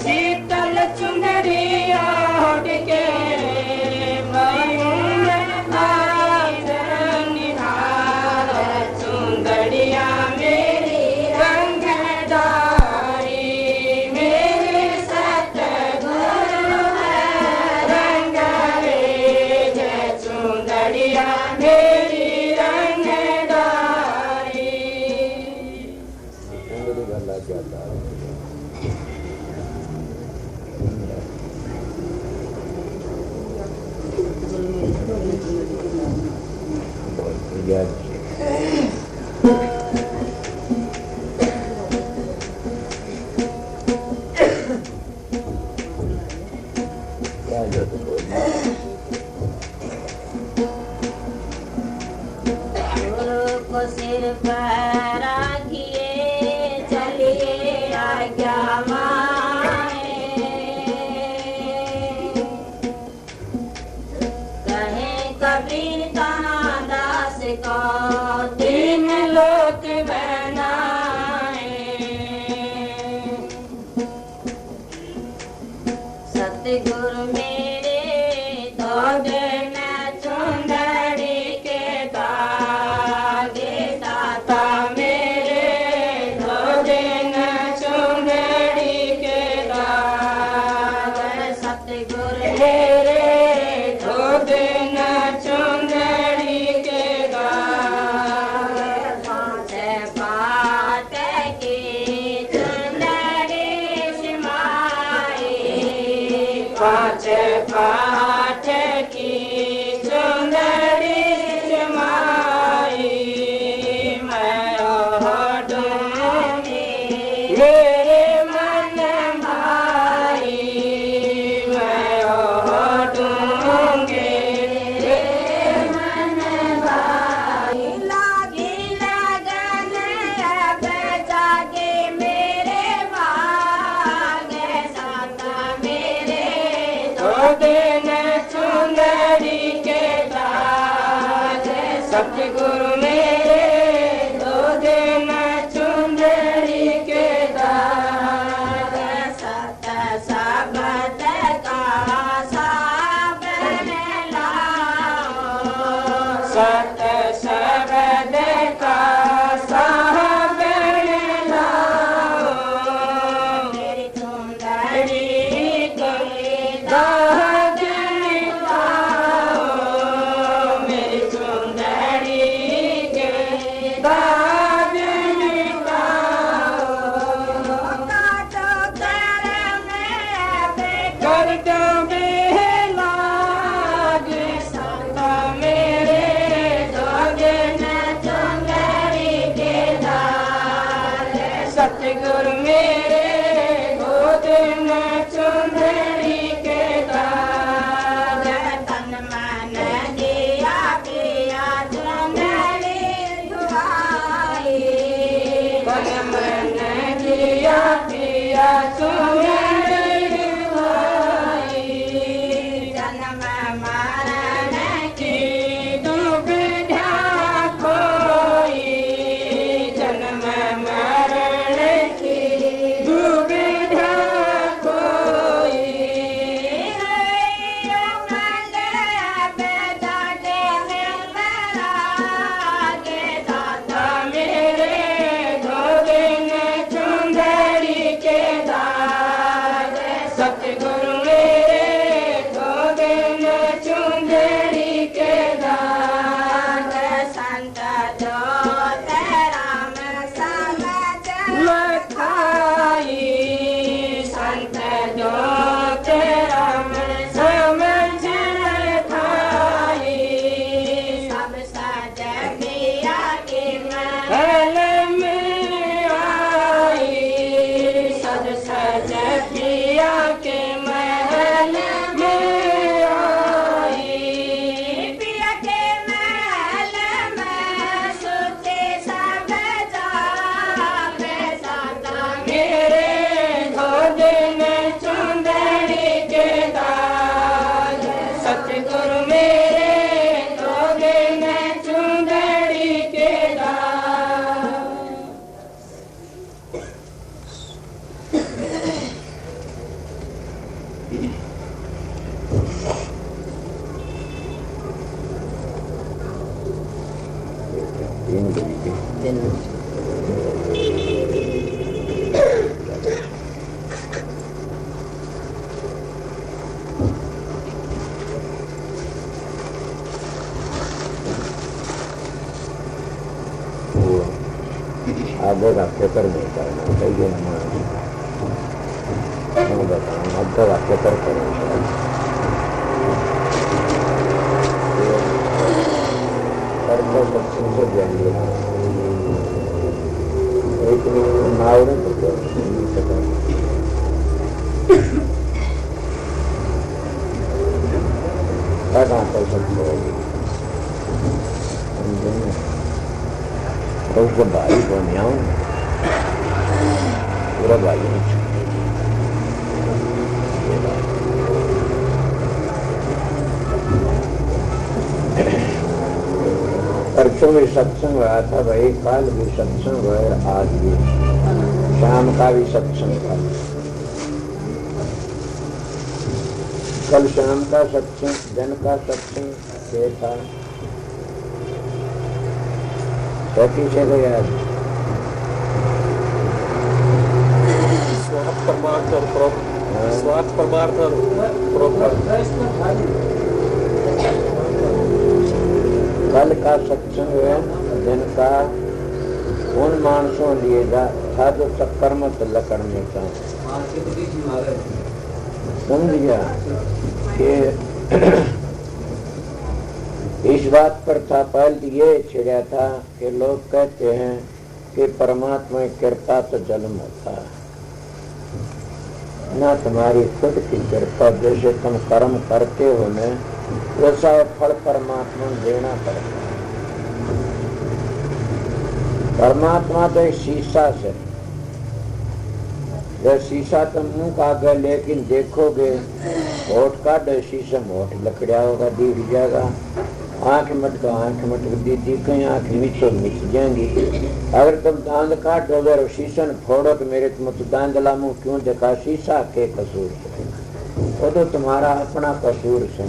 शीतल चुनरिया के ज्ञान सिर पर राखिए चलिए आज्ञा माने, कहे कबीर कहाँ दास को तीन लोक बनाए। सतगुरु मेरे तो देना चुंदड़ी के दागे, दाता मेरे तो देना चुंदड़ी के दागे। सतगुरु मेरे तो देना चुंदड़ी के दागे। पाँच पात की चुंदड़ी सिमाई, पाँच पाठ की चुंदड़ी सिमाई, मैं ओढ़ूंगी मेरे मन भाई, मैं ओढ़ूंगी मेरे मन भाई। लागी लगन अब जागे मेरे भागे, साता मेरे दो दिन चुंदड़ी के दागे। सतगुरु मेरे दो दिन चुंदड़ी के दागे। सत शब्द का सावन लाओ, सत शब्द का सावन लाओ, मेरी चुंदड़ी के दाग मिटाओ, मेरी चुंदड़ी के दाग मिटाओ। काटो कर दो बेलाग, साता मेरे दो दिन चुंदड़ी के दाग। सतगुरु मेरे दो दिन चुंदड़ी के दाग। तन मन दिया पिया चुंदड़ी धुआई, तन मन दिया पिया चुंदड़ी धुआई। जन्म मरण की दुविधा कोई, जन्म मरण की दुविधा कोई। दाता मेरे दो दिन चुंदड़ी के दाग। सतगुरु मेरे दो दिन चुंदड़ी के दाग। संत जो राम समझ लखाई, संत जो राम समझ लखाई, सब सज पिया के महल में आई, सब सज पिया के महल में आई। पिया के महल में सुते सब जावे, साता मेरे दो दिन चुंदड़ी के दाग। सतगुरु मेरे दो दिन चुंदड़ी के दाग। तीन बजे के वो आगे वाक्य कर नहीं करना चाहिए। मैं बताऊँ आधा वाक्य कर करना चाहिए। से जाएंगे इतनी नावड़े तो नहीं सका कहाँ कर सकते हो उसको भाई को नहीं आऊँ पूरा भाई नहीं परसों भी सत्संग हुआ था भाई, कल भी सत्संग हुआ, आज भी शाम का भी सत्संग था। कल शाम का सत्संग, दिन का सत्संग ये था। तो पीछे को याद स्वार्थ परमार्थ और स्वार्थ परमार्थ और कल का सत्संग है, दिन का उन मानसों लिए था जो चक्कर में तल्ला करने का। समझ गया कि इस बात पर था, पहले ये छिड़ा था कि लोग कहते हैं कि परमात्मा की कृपा तो जन्म होता है ना, तुम्हारी खुद की कृपा, जैसे तुम कर्म करते हो न वैसा फल परमात्मा देना पड़ता है। परमात्मा तो एक शीशा से, जब शीशा तो मुंह का गया, लेकिन देखोगे होठ का डर शीशा में होठ लकड़ा होगा, दिख जाएगा। आंख मटका आंख मटक दी कहीं आंख मिचो मिच जाएंगी। अगर तुम दांत काट दो अगर शीशा फोड़ो तो मेरे तुम तो दांत ला मुँह क्यों देखा, शीशा के कसूर से, वो तो तुम्हारा अपना कसूर से।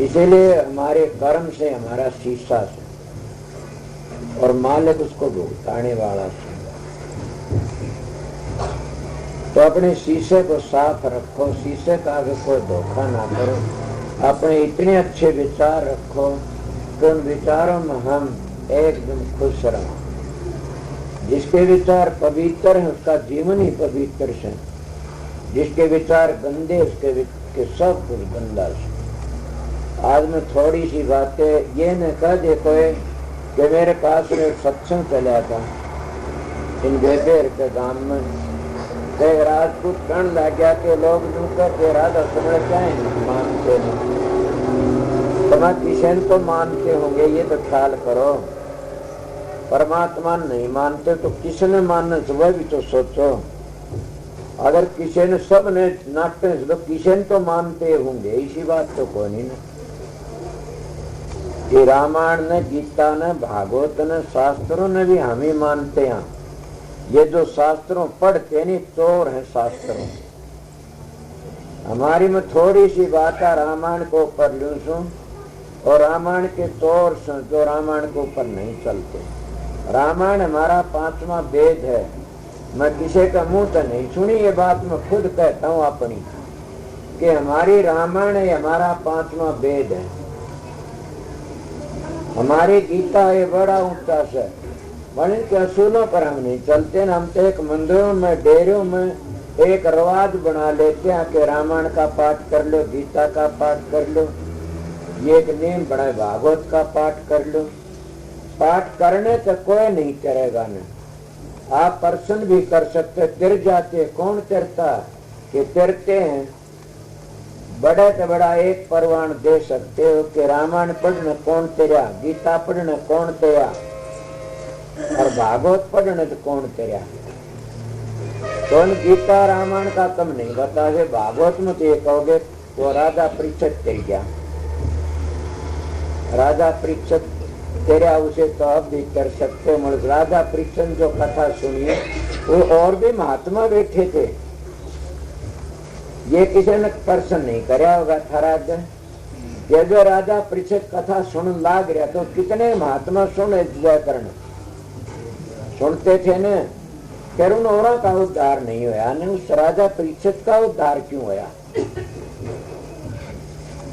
इसीलिए हमारे कर्म से हमारा शीशा से और मालिक उसको भुगताने वाला से। तो अपने शीशे को साफ रखो, शीशे का आगे कोई धोखा ना करो। अपने इतने अच्छे विचार रखो कि उन विचारों में हम एकदम खुश रहें। जिसके विचार पवित्र है उसका जीवन ही पवित्र है, जिसके विचार गंदे उसके सब कुछ गंदा है। आज मैं थोड़ी सी बातें ये न कह देखो कि मेरे पास में एक सत्संग चला था इन बेबेर के गांव में, कई राजपूत कहने लग गया कि लोग जो कहते राधा समझ जाए मानते नहीं, तुम्हारा किशन तो मानते होंगे, ये तो ख्याल करो। परमात्मा नहीं मानते तो किसने मानना, वह भी तो सोचो। अगर किसी ने सब ने नाटक तो किशन तो मानते होंगे, इसी बात तो कोई नहीं ना। ये रामायण ने, गीता ने, भागवत ने, शास्त्रों ने भी हम ही मानते हैं। ये जो शास्त्रों पढ़ते नहीं चोर है शास्त्रों। हमारी में थोड़ी सी बात है, रामायण को ऊपर लू सू और रामायण के चोर जो रामायण के ऊपर नहीं चलते। रामायण हमारा 5वां वेद है। मैं किसी का मुंह तो नहीं सुनी, ये बात मैं खुद कहता हूँ अपनी, कि हमारी रामायण है हमारा 5वां वेद है। हमारी गीता ये बड़ा ऊंचा से, बड़े के असूलों पर हम नहीं चलते ना। हम तो एक मंदिरों में डेरों में एक रवाज बना लेते हैं कि रामायण का पाठ कर लो, गीता का पाठ कर लो, ये एक नियम बड़ा भागवत का पाठ कर लो। पाठ करने से कोई नहीं करेगा न, आप प्रश्न भी कर सकते। तिर जाते कौन तिरता कि तिरते हैं, बड़ा से बड़ा एक परवान दे सकते हो कि रामायण पढ़ने कौन तेरा, गीता पढ़ने कौन तेरा और भागवत पढ़ने तो कौन तेरा। तो गीता रामायण का तुम नहीं बता दे, भागवत में तो ये कहोगे तो राजा परीक्षित तेरी गया, राजा परीक्षित तेरा, उसे तो अब भी कर सकते। मतलब राजा परीक्षित जो कथा सुनिए, वो और भी महात्मा बैठे थे, ये किसी ने प्रश्न नहीं कराया होगा थारा दिन। ये जो राजा परीक्षित कथा सुन लाग रहा तो कितने महात्मा सुन व्याकरण सुनते थे न, फिर उन औरों का उद्धार नहीं होया न, उस राजा परीक्षित का उद्धार क्यों होया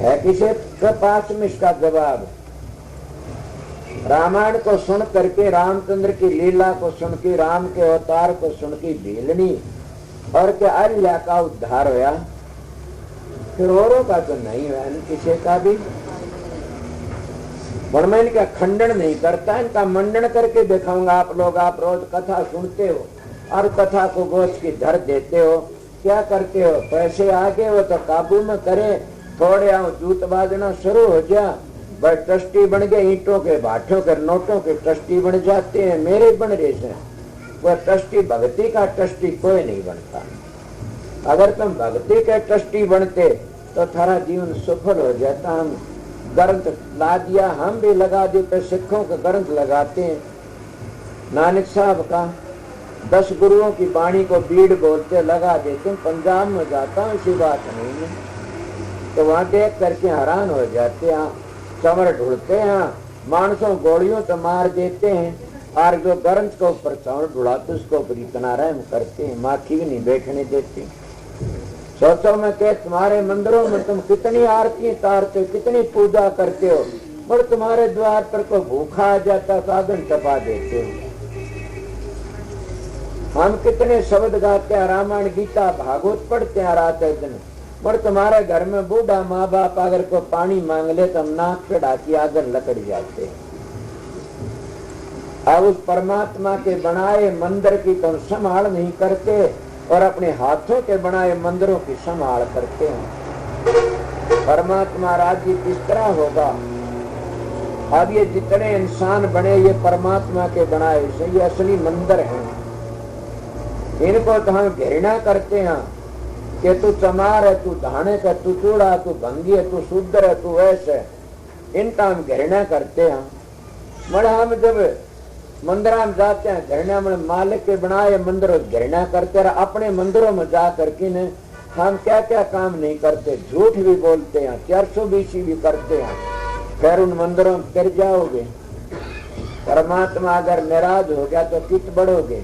है? किसी के पास में इसका जवाब। रामायण को सुन करके, रामचंद्र की लीला को सुन के, राम के अवतार को सुन के भीलनी और के अल्लाह का उद्धार होया, फिर औरों का तो नहीं हुआ न किसी का भी। पर मैं इनका खंडन नहीं करता, इनका मंडन करके दिखाऊंगा। आप लोग आप रोज कथा सुनते हो और कथा को गोच की धर देते हो, क्या करते हो? पैसे आगे हो तो काबू में करे, थोड़े आओ जूत बाजना शुरू हो जा, बस ट्रस्टी बन गए, ईंटों के भाठों के नोटों के ट्रस्टी बन जाते हैं। मेरे बन रहे हैं वह ट्रस्टी, भक्ति का ट्रस्टी कोई नहीं बनता। अगर तुम भक्ति के ट्रस्टी बनते तो थारा जीवन सफल हो जाता। हम ग्रंथ ला दिया, हम भी लगा देते, सिखों का ग्रंथ लगाते हैं। नानक साहब का 10 गुरुओं की वाणी को बीड़ बोलते लगा देते। पंजाब में जाता हूँ, ऐसी बात नहीं है, तो वहां देख करके हैरान हो जाते हैं। चमर ढूंढते हैं, मानसों गोलियों तो मार देते हैं, और जो ग्रंथ को ऊपर चमर ढुलाते उसको ऊपर इतना रहम करते हैं, माखी भी नहीं बैठने देते। सोचो मैं के तुम्हारे मंदिरों में तुम कितनी आरती तारते हो, कितनी पूजा करते हो, पर तुम्हारे द्वार पर कोई भूखा आ जाता तो आगन तपा देते हो। हम कितने शब्द गाते हैं, रामायण गीता भागवत पढ़ते हैं रात दिन, पर तुम्हारे घर में बूढ़ा माँ बाप अगर को पानी मांग ले तो हम नाक चढ़ा के आगन लकड़ जाते हैं। अब उस परमात्मा के बनाए मंदिर की तुम संभाल नहीं करते और अपने हाथों के बनाए मंदिरों की संभाल करते हैं। परमात्मा राज्य किस तरह होगा? अब ये जितने इंसान बने ये परमात्मा के बनाए से, ये असली मंदिर हैं। इनको तो हम घृणा करते हैं कि तू चमार है, तू धाने का, तू चूड़ा, तू भंगी है, तू शूद्र है, तू वैसे, इनका हम घृणा करते हैं। बड़ा हम जब मंदिर में जाते हैं घृणा में, मालिक के बनाए मंदिरों घृणा करते रहे। अपने मंदिरों में जा करके न हम क्या क्या काम नहीं करते, झूठ भी बोलते हैं, 420 भी करते हैं, फिर उन मंदिरों में फिर जाओगे। परमात्मा अगर नाराज हो गया तो कित बढ़ोगे?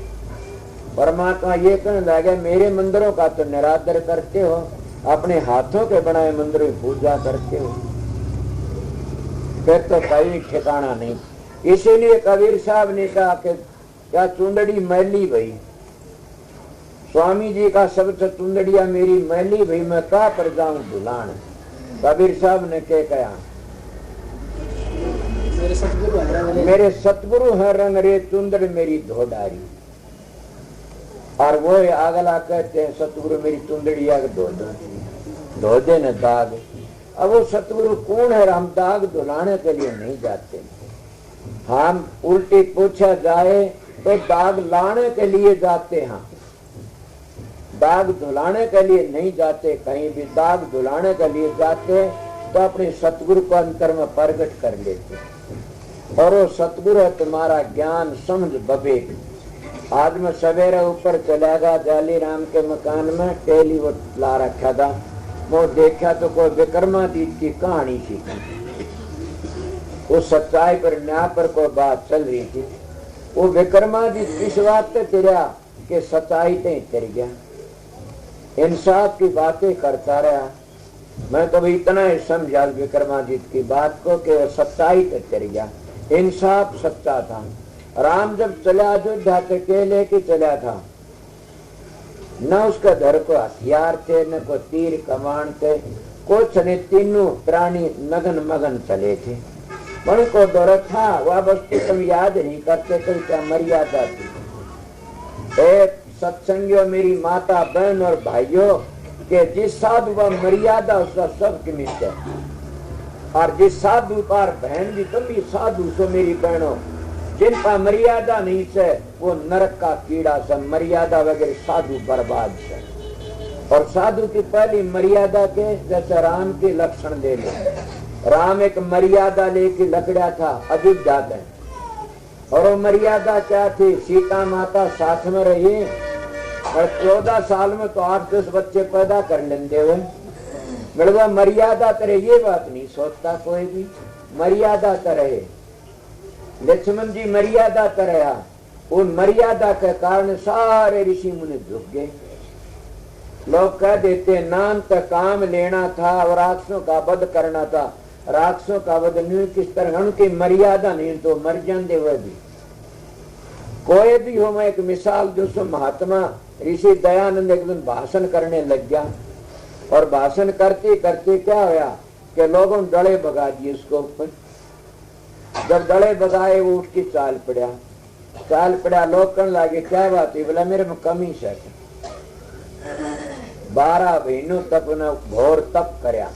परमात्मा ये कहने लगे मेरे मंदिरों का तो निरादर करते हो, अपने हाथों के बनाए मंदिरों की पूजा करते हो, फिर तो कहीं ठिकाना नहीं। इसीलिए कबीर साहब ने कहा कि क्या चुंदड़ी मैली भई, स्वामी जी का सबसे चुंदड़िया मेरी मैली भई, मैं कहा पर जाऊं धुलान। कबीर साहब ने क्या कहा? मेरे सतगुरु है रंग रे चुंदड़ मेरी धोडारी। और वो अगला कहते हैं सतगुरु मेरी चुंदड़िया धो दे न दाग। अब वो सतगुरु कौन है? हम दाग धुलाने के लिए नहीं जाते, हम उल्टी पूछा जाए तो दाग लाने के लिए जाते हैं, दाग धुलाने के लिए नहीं जाते। कहीं भी दाग धुलाने के लिए जाते तो अपने सतगुरु को अंतर में प्रकट कर लेते, और वो सतगुरु है तुम्हारा ज्ञान समझ विवेक। आज मैं सवेरे ऊपर चला गया जाली राम के मकान में, टेली वो ला रखा था, वो देखा तो कोई विक्रमादित्य की कहानी सीखी, वो सच्चाई पर न्याय पर कोई बात चल रही थी। वो विक्रमादित्य किस बात पे तिरा कि सच्चाई पे तिर गया, इंसाफ की बातें करता रहा। मैं तो इतना ही समझा विक्रमादित्य की बात को कि वो सच्चाई पे तिर गया, इंसाफ सच्चा था। राम जब चला अयोध्या से अकेले के चला था, न उसका घर को हथियार थे, न को तीर कमान थे, कुछ ने, तीनों प्राणी नगन मगन चले थे। उनको दौर था वह वस्तु तुम याद नहीं करते, तो क्या मर्यादा थी। एक सत्संगियों मेरी माता बहन और भाइयों के जिस साधु व मर्यादा उसका सबके निमित्त है, और जिस साधु पर बहन भी तुम भी साधु सो मेरी बहनों, जिनका मर्यादा नहीं से वो नरक का कीड़ा से, मर्यादा वगैरह साधु बर्बाद से। और साधु की पहली मर्यादा के जैसे राम के लक्षण ले लो। राम एक मर्यादा लेके लकड़ा था अयोध्या में, और वो मर्यादा क्या थी? सीता माता साथ में रही, और 14 साल में तो 8-10 बच्चे पैदा कर लेंगे हुए। मतलब मर्यादा तरह ये बात नहीं सोचता कोई भी, मर्यादा तरह। लक्ष्मण जी मर्यादा तरह, उन मर्यादा के कारण सारे ऋषि मुनि झुक गए। लोग कह देते नाम तक काम लेना था और राक्षसों का वध करना था, राक्षसों का वध नहीं किस तरह, उनकी मर्यादा नहीं तो मर जाते हुए भी। कोई भी हो, मैं एक मिसाल जो सो महात्मा ऋषि दयानंद एक दिन भाषण करने लग गया, और भाषण करते करते क्या हुआ कि लोगों ने डले भगा दिए उसको ऊपर। जब गले बगाए वो उठ की चाल पड़ा लोग कहने लगे क्या बात है, बोला मेरे में कमी से 12 महीनों तक उन्हें घोर तप करया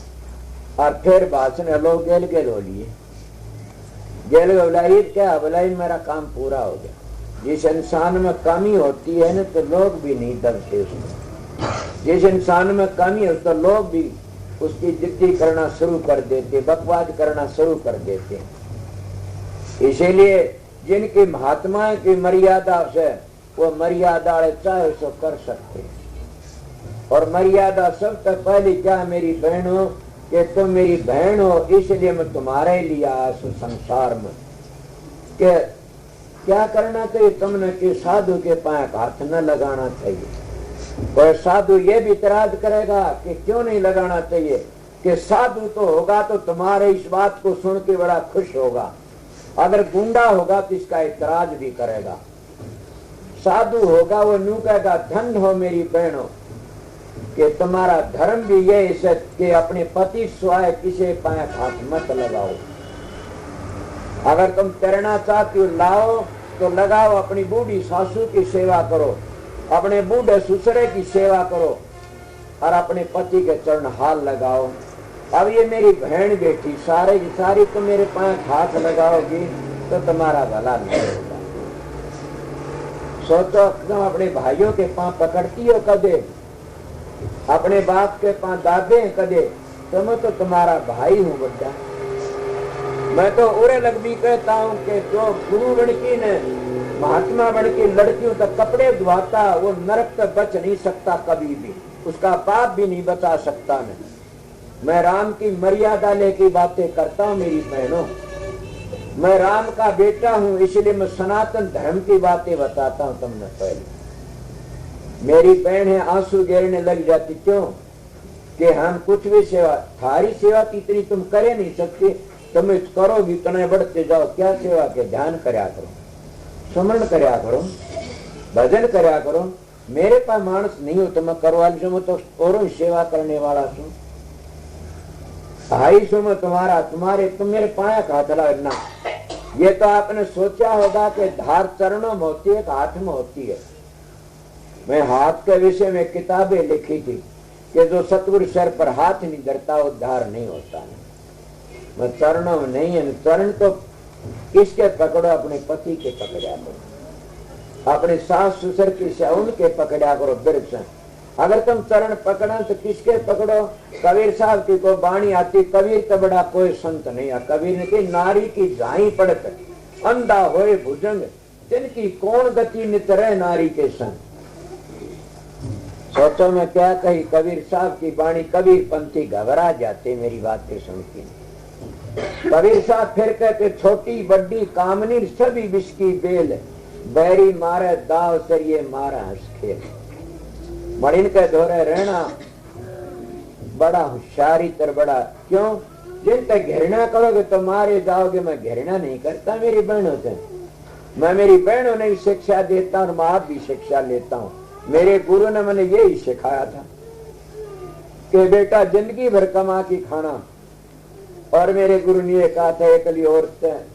और फिर भाषण लोग गेल हो लिए बोला क्या, बोला मेरा काम पूरा हो गया। जिस इंसान में कमी होती है ना तो लोग भी नहीं दबते उसमें। जिस इंसान में कमी हो तो लोग भी उसकी जिद्दी करना शुरू कर देते, बकवाद करना शुरू कर देते। इसीलिए जिनकी महात्मा की मर्यादा से वो मर्यादा चाहे सो कर सकते। और मर्यादा सबसे पहले क्या मेरी बहनों, कि तुम मेरी बहन हो इसलिए मैं तुम्हारे लिए आया संसार में। कि क्या करना चाहिए तुमने कि साधु के पाए हाथ न लगाना चाहिए। कोई साधु ये भी इतराज करेगा कि क्यों नहीं लगाना चाहिए, कि साधु तो होगा तो तुम्हारे इस बात को सुन के बड़ा खुश होगा, अगर गुंडा होगा तो इसका इतराज भी करेगा। साधु होगा वो न्यू कहेगा धन हो मेरी बहनों, कि तुम्हारा धर्म भी ये है कि अपने पति स्वाय किसी पाए हाथ मत लगाओ। अगर तुम तैरना चाहती हो लाओ तो लगाओ, अपनी बूढ़ी सासू की सेवा करो, अपने बूढ़े ससुरे की सेवा करो और अपने पति के चरण हाल लगाओ। अब ये मेरी बहन बेटी सारे की सारी तुम मेरे पाए हाथ लगाओगी तो तुम्हारा भला नहीं होगा। सोचो तुम अपने भाइयों के पांव पकड़ती हो कदे, अपने बाप के पांव दाबे कदे, तुम तो तुम्हारा भाई हूँ बच्चा। मैं तो उरे लग भी कहता हूँ कि जो गुरु बन की ने महात्मा बन की लड़कियों तक कपड़े धुआता वो नरक तक बच नहीं सकता कभी भी, उसका पाप भी नहीं बचा सकता। मैं राम की मर्यादा लेके बातें करता हूँ मेरी बहनों। मैं राम का बेटा हूँ इसलिए मैं सनातन धर्म की बातें बताता हूँ तुमने। पहले मेरी बहन है आंसू गिरने लग जाती, क्यों कि हम कुछ भी सेवा, थारी सेवा की इतनी तुम करे नहीं सकती, तुम करोगी तने बढ़ते जाओ। क्या सेवा के ध्यान करया करो, स्मरण करया करो, भजन करया करो। मेरे पास मानस नहीं हो तो मैं करवा लीजिए, मैं तो औरों सेवा करने वाला छू। भाई सो मैं तुम्हारा, तुम्हारे तुम मेरे पाया हाथ लगना। ये तो आपने सोचा होगा कि धार चरणों में होती है, हाथ में होती है। मैं हाथ के विषय में किताबें लिखी थी कि जो सतगुरु सर पर हाथ नहीं धरता उद्धार नहीं होता है। मैं चरणों में नहीं है, चरण तो किसके पकड़ो, अपने पति के पकड़ा करो, अपने सास ससुर की से उनके पकड़ा करो। बिरस अगर तुम चरण पकड़ा तो किसके पकड़ो। कबीर साहब की को बाणी आती, कबीर तो बड़ा कोई संत नहीं है। कबीर ने की नारी की झाई पड़त अंधा होए भुजंग, जिनकी कौन गति नित रहे नारी के संग। सोचो मैं क्या कही कबीर साहब की बाणी, कबीर पंथी घबरा जाते मेरी बातें सुनती। कबीर साहब फिर कहते छोटी बड़ी कामनी सभी विष की बेल, बैरी मारे दाव सरिये मारा हंस खेल। मणिन के धोरे रहना बड़ा होशियारी तर बड़ा, क्यों जिन तक घृणा करोगे तो मारे जाओगे। मैं घृणा नहीं करता मेरी बहनों से, मैं मेरी बहनों ने भी शिक्षा देता हूँ, मैं आप भी शिक्षा लेता हूँ। मेरे गुरु ने मैंने यही सिखाया था कि बेटा जिंदगी भर कमा के खाना। और मेरे गुरु ने कहा था एकली औरत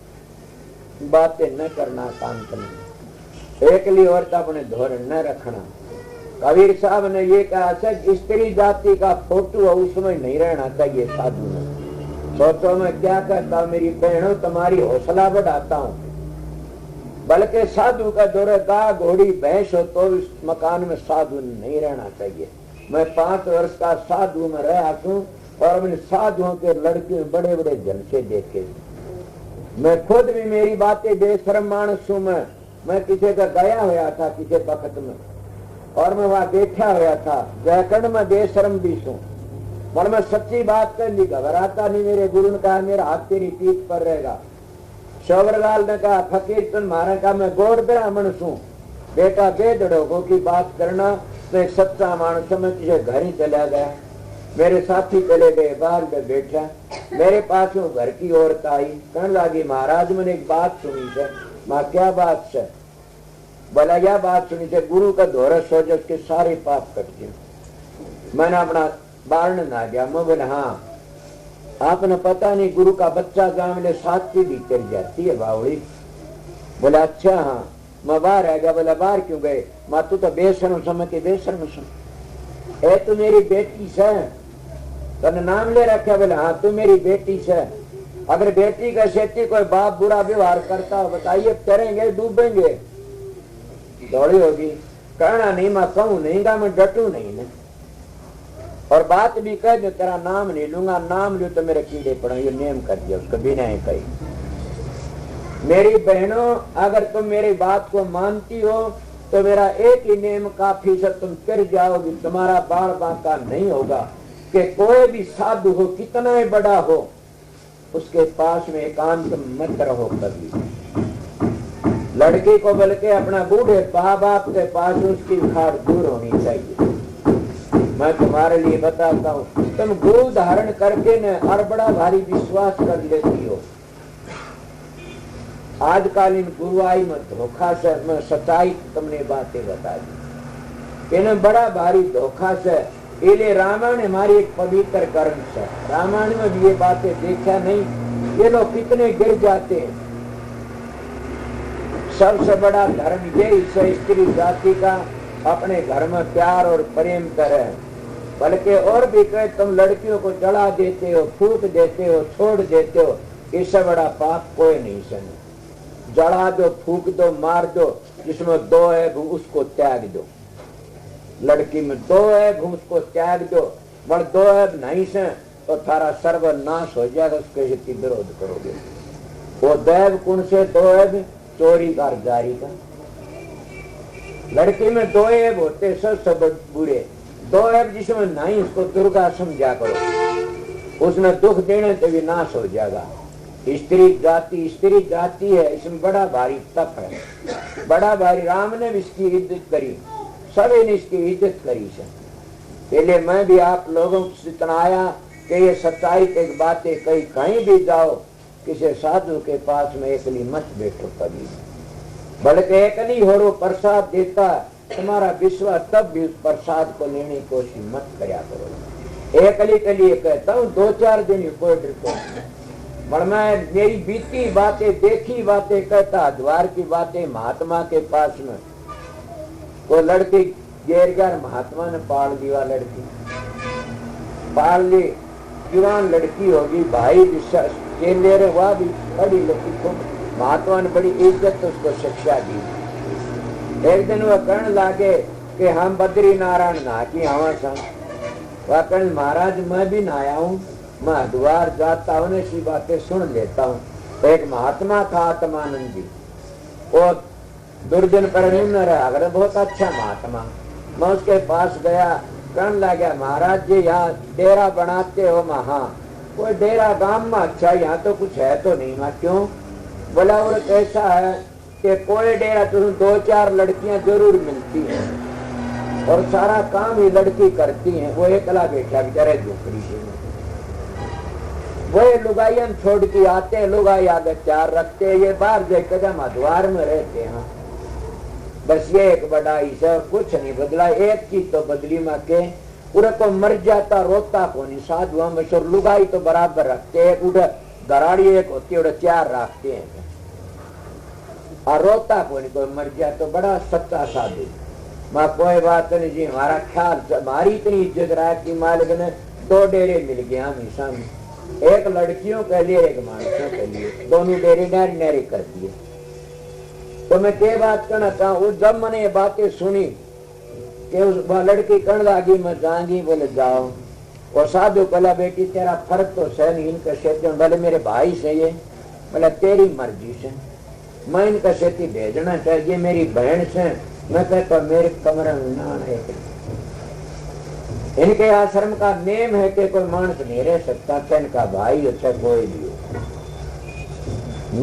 बातें न करना, काम करना, एकली औरत अपने धोरण न रखना। कबीर साहब ने ये कहा था स्त्री जाति का फोटो उसमें नहीं रहना चाहिए साधु में। सोचो मैं क्या कहता हूँ मेरी बहनों, तुम्हारी हौसला बढ़ाता हूँ। बल्कि साधु का दौरे गा घोड़ी भैंस हो तो इस मकान में साधु नहीं रहना चाहिए। मैं 5 वर्ष का साधु में रहा हूँ और मैंने साधुओं के लड़के बड़े बड़े जलसे देखे। मैं खुद भी मेरी बातें बेशरम मानस हूँ। मैं किसी का गया हुआ था किसी वक्त में और मैं वहां बैठा हुआ था, व्याकरण में बेशरम भी हूँ। पर मैं सच्ची बात कर ली, घबराता नहीं। मेरे गुरु ने कहा मेरा हाथ तेरी पीठ पर रहेगा। शोभरलाल ने कहा फकीर तुम मारा का मैं गौर ब्राह्मण हूँ, बेटा बेधड़ों की बात करना। तो एक सच्चा मानस मैं तुझे घर ही चला गया। मेरे साथी चले गए, बाहर में बैठा, मेरे पास वो घर की औरत आई, कहने लगी महाराज मैंने एक बात सुनी है। माँ क्या बात है? बोला यह बात सुनी थे गुरु का धोरा सोच उसके सारे पाप कट गए। मैंने अपना बारण ना गया। मैं बोला हाँ आपने पता नहीं गुरु का बच्चा गांव 7 की भी चढ़ जाती है बावड़ी। बोला अच्छा हाँ मैं बाहर आ गया। बोला बाहर क्यों गए? माँ तू तो बेशर्म समझ के बेशर्म सुन। ए तू मेरी बेटी से तने नाम ले रखा? बोले हाँ तू मेरी बेटी से। अगर बेटी का सेती कोई बाप बुरा व्यवहार करता हो बताइए करेंगे डूबेंगे? दौड़ी होगी। कहना नहीं मैं कहूं नहीं गा मैं डटू नहीं ना। और बात भी कह दो तेरा नाम नहीं लूंगा, नाम लू तो मेरे कीड़े पड़े। ये नेम कर दिया उसको बिना ही कही। मेरी बहनों अगर तुम मेरी बात को मानती हो तो मेरा एक ही नेम काफी से तुम कर जाओगी। तुम्हारा बाल बांका नहीं होगा कि कोई भी साधु हो कितना ही बड़ा हो उसके पास में एकांत मत रहो कभी। लड़की को बल्कि अपना बूढ़े माँ बाप के पास उसकी खाड़ दूर होनी चाहिए। मैं तुम्हारे लिए बताता हूँ तुम गुरु धारण करके न और बड़ा भारी विश्वास कर लेती हो। आजकालीन गुरुआई में धोखा से मैं सच्चाई तुमने बातें बता दी। इन्हें बड़ा भारी धोखा से इले रामायण हमारी एक पवित्र कर्म से। रामायण में भी ये बातें देखा नहीं। ये लोग कितने गिर जाते हैं। सबसे बड़ा धर्म यही से स्त्री जाति का अपने घर में प्यार और प्रेम करे। बल्कि और भी कहे तुम लड़कियों को जला देते हो, फूक देते हो, छोड़ देते हो, इससे बड़ा पाप कोई नहीं सुने। जला दो, फूक दो, मार दो, जिसमें 2 है उसको त्याग दो। लड़की में 2 है उसको त्याग दो। पर 2 है नहीं से तो थारा सर्वनाश हो जाएगा। उसके हित विरोध करोगे। वो दैव कुण से 2 है चोरी का जारी का। लड़की में 2 ऐब होते सब बुरे। 2 ऐब जिसमें नहीं उसको दुर्गा समझा करो। उसमें दुख देने तो विनाश हो जाएगा। स्त्री जाति है। इसमें बड़ा भारी तप है, बड़ा भारी। राम ने भी इसकी इज्जत करी, सभी ने इसकी इज्जत करी से। पहले मैं भी आप लोगों से तनाया कि ये सच्चाई की बातें कहीं भी जाओ किसी साधु के पास में एकली मत बैठो कभी। बल्कि एकली हो रो प्रसाद देता तुम्हारा विश्वास तब भी उस प्रसाद को लेने की कोशिश मत करया करो। एकली के लिए कहता हूँ 2-4 दिन कोई डरता नहीं। पर मैं मेरी बीती बातें देखी बातें कहता। द्वार की बातें महात्मा के पास में वो लड़की गेर महात्मा ने पाल दिया। लड़की पाल ली, जवान लड़की होगी। भाई विश्वास ले रहे वह भी बड़ी लड़की को महात्मा ने बड़ी इज्जत उसको शिक्षा दी। एक दिन वह कहने लागे कि हम बद्री नारायण नहा की हवा संग। वह कहने महाराज मैं भी नहाया हूँ, मैं हरिद्वार जाता हूँ, ऐसी बातें सुन लेता हूँ। तो एक महात्मा था आत्मानंद जी, वो दुर्जन पर अगर बहुत अच्छा महात्मा। मैं उसके पास गया, कहने लगा महाराज जी यहाँ डेरा बनाते हो? मैं हाँ। कोई डेरा गांव में अच्छा, यहाँ तो कुछ है तो नहीं। मैं क्यों? बोला और कैसा है कि कोई डेरा तो 2-4 लड़कियां जरूर मिलती हैं और सारा काम ही लड़की करती हैं। वो एकला बैठा बेचारे झोपड़ी से। वो लुगाइयन छोड़ के आते हैं, लुगाई आगे 4 रखते हैं। ये बाहर जाए कदम हरिद्वार में रहते हैं। बस ये एक बड़ाई से कुछ नहीं बदला। एक चीज तो बदली में के पूरा को मर जाता रोता को नहीं। साधुआ में शोर लुगाई तो बराबर रखते हैं। उधर गराड़ी एक होती है, उधर 4 रखते हैं और रोता को नहीं। कोई मर जाए तो बड़ा सच्चा साधु। माँ कोई बात नहीं जी, हमारा ख्याल हमारी इतनी इज्जत रहा कि मालिक ने 2 डेरे मिल गए हमेशा में। एक लड़कियों के लिए एक मानसों के लिए, दोनों डेरे नारी कर दिए। तो मैं क्या बात करना चाहूँ, जब मैंने ये बातें सुनी कि वह लड़की कहने लगी मैं जाऊंगी। बोले जाओ। और साधु बोला बेटी तेरा फर्क तो है नहीं इनका शेती। बोले मेरे भाई से ये। बोला तेरी मर्जी से, मैं इनका शेती भेजना चाहिए मेरी बहन से। मैं कहता मेरे कमरे में ना है। इनके आश्रम का नेम है कि कोई मानस नहीं रह सकता, इनका भाई अच्छा कोई भी हो।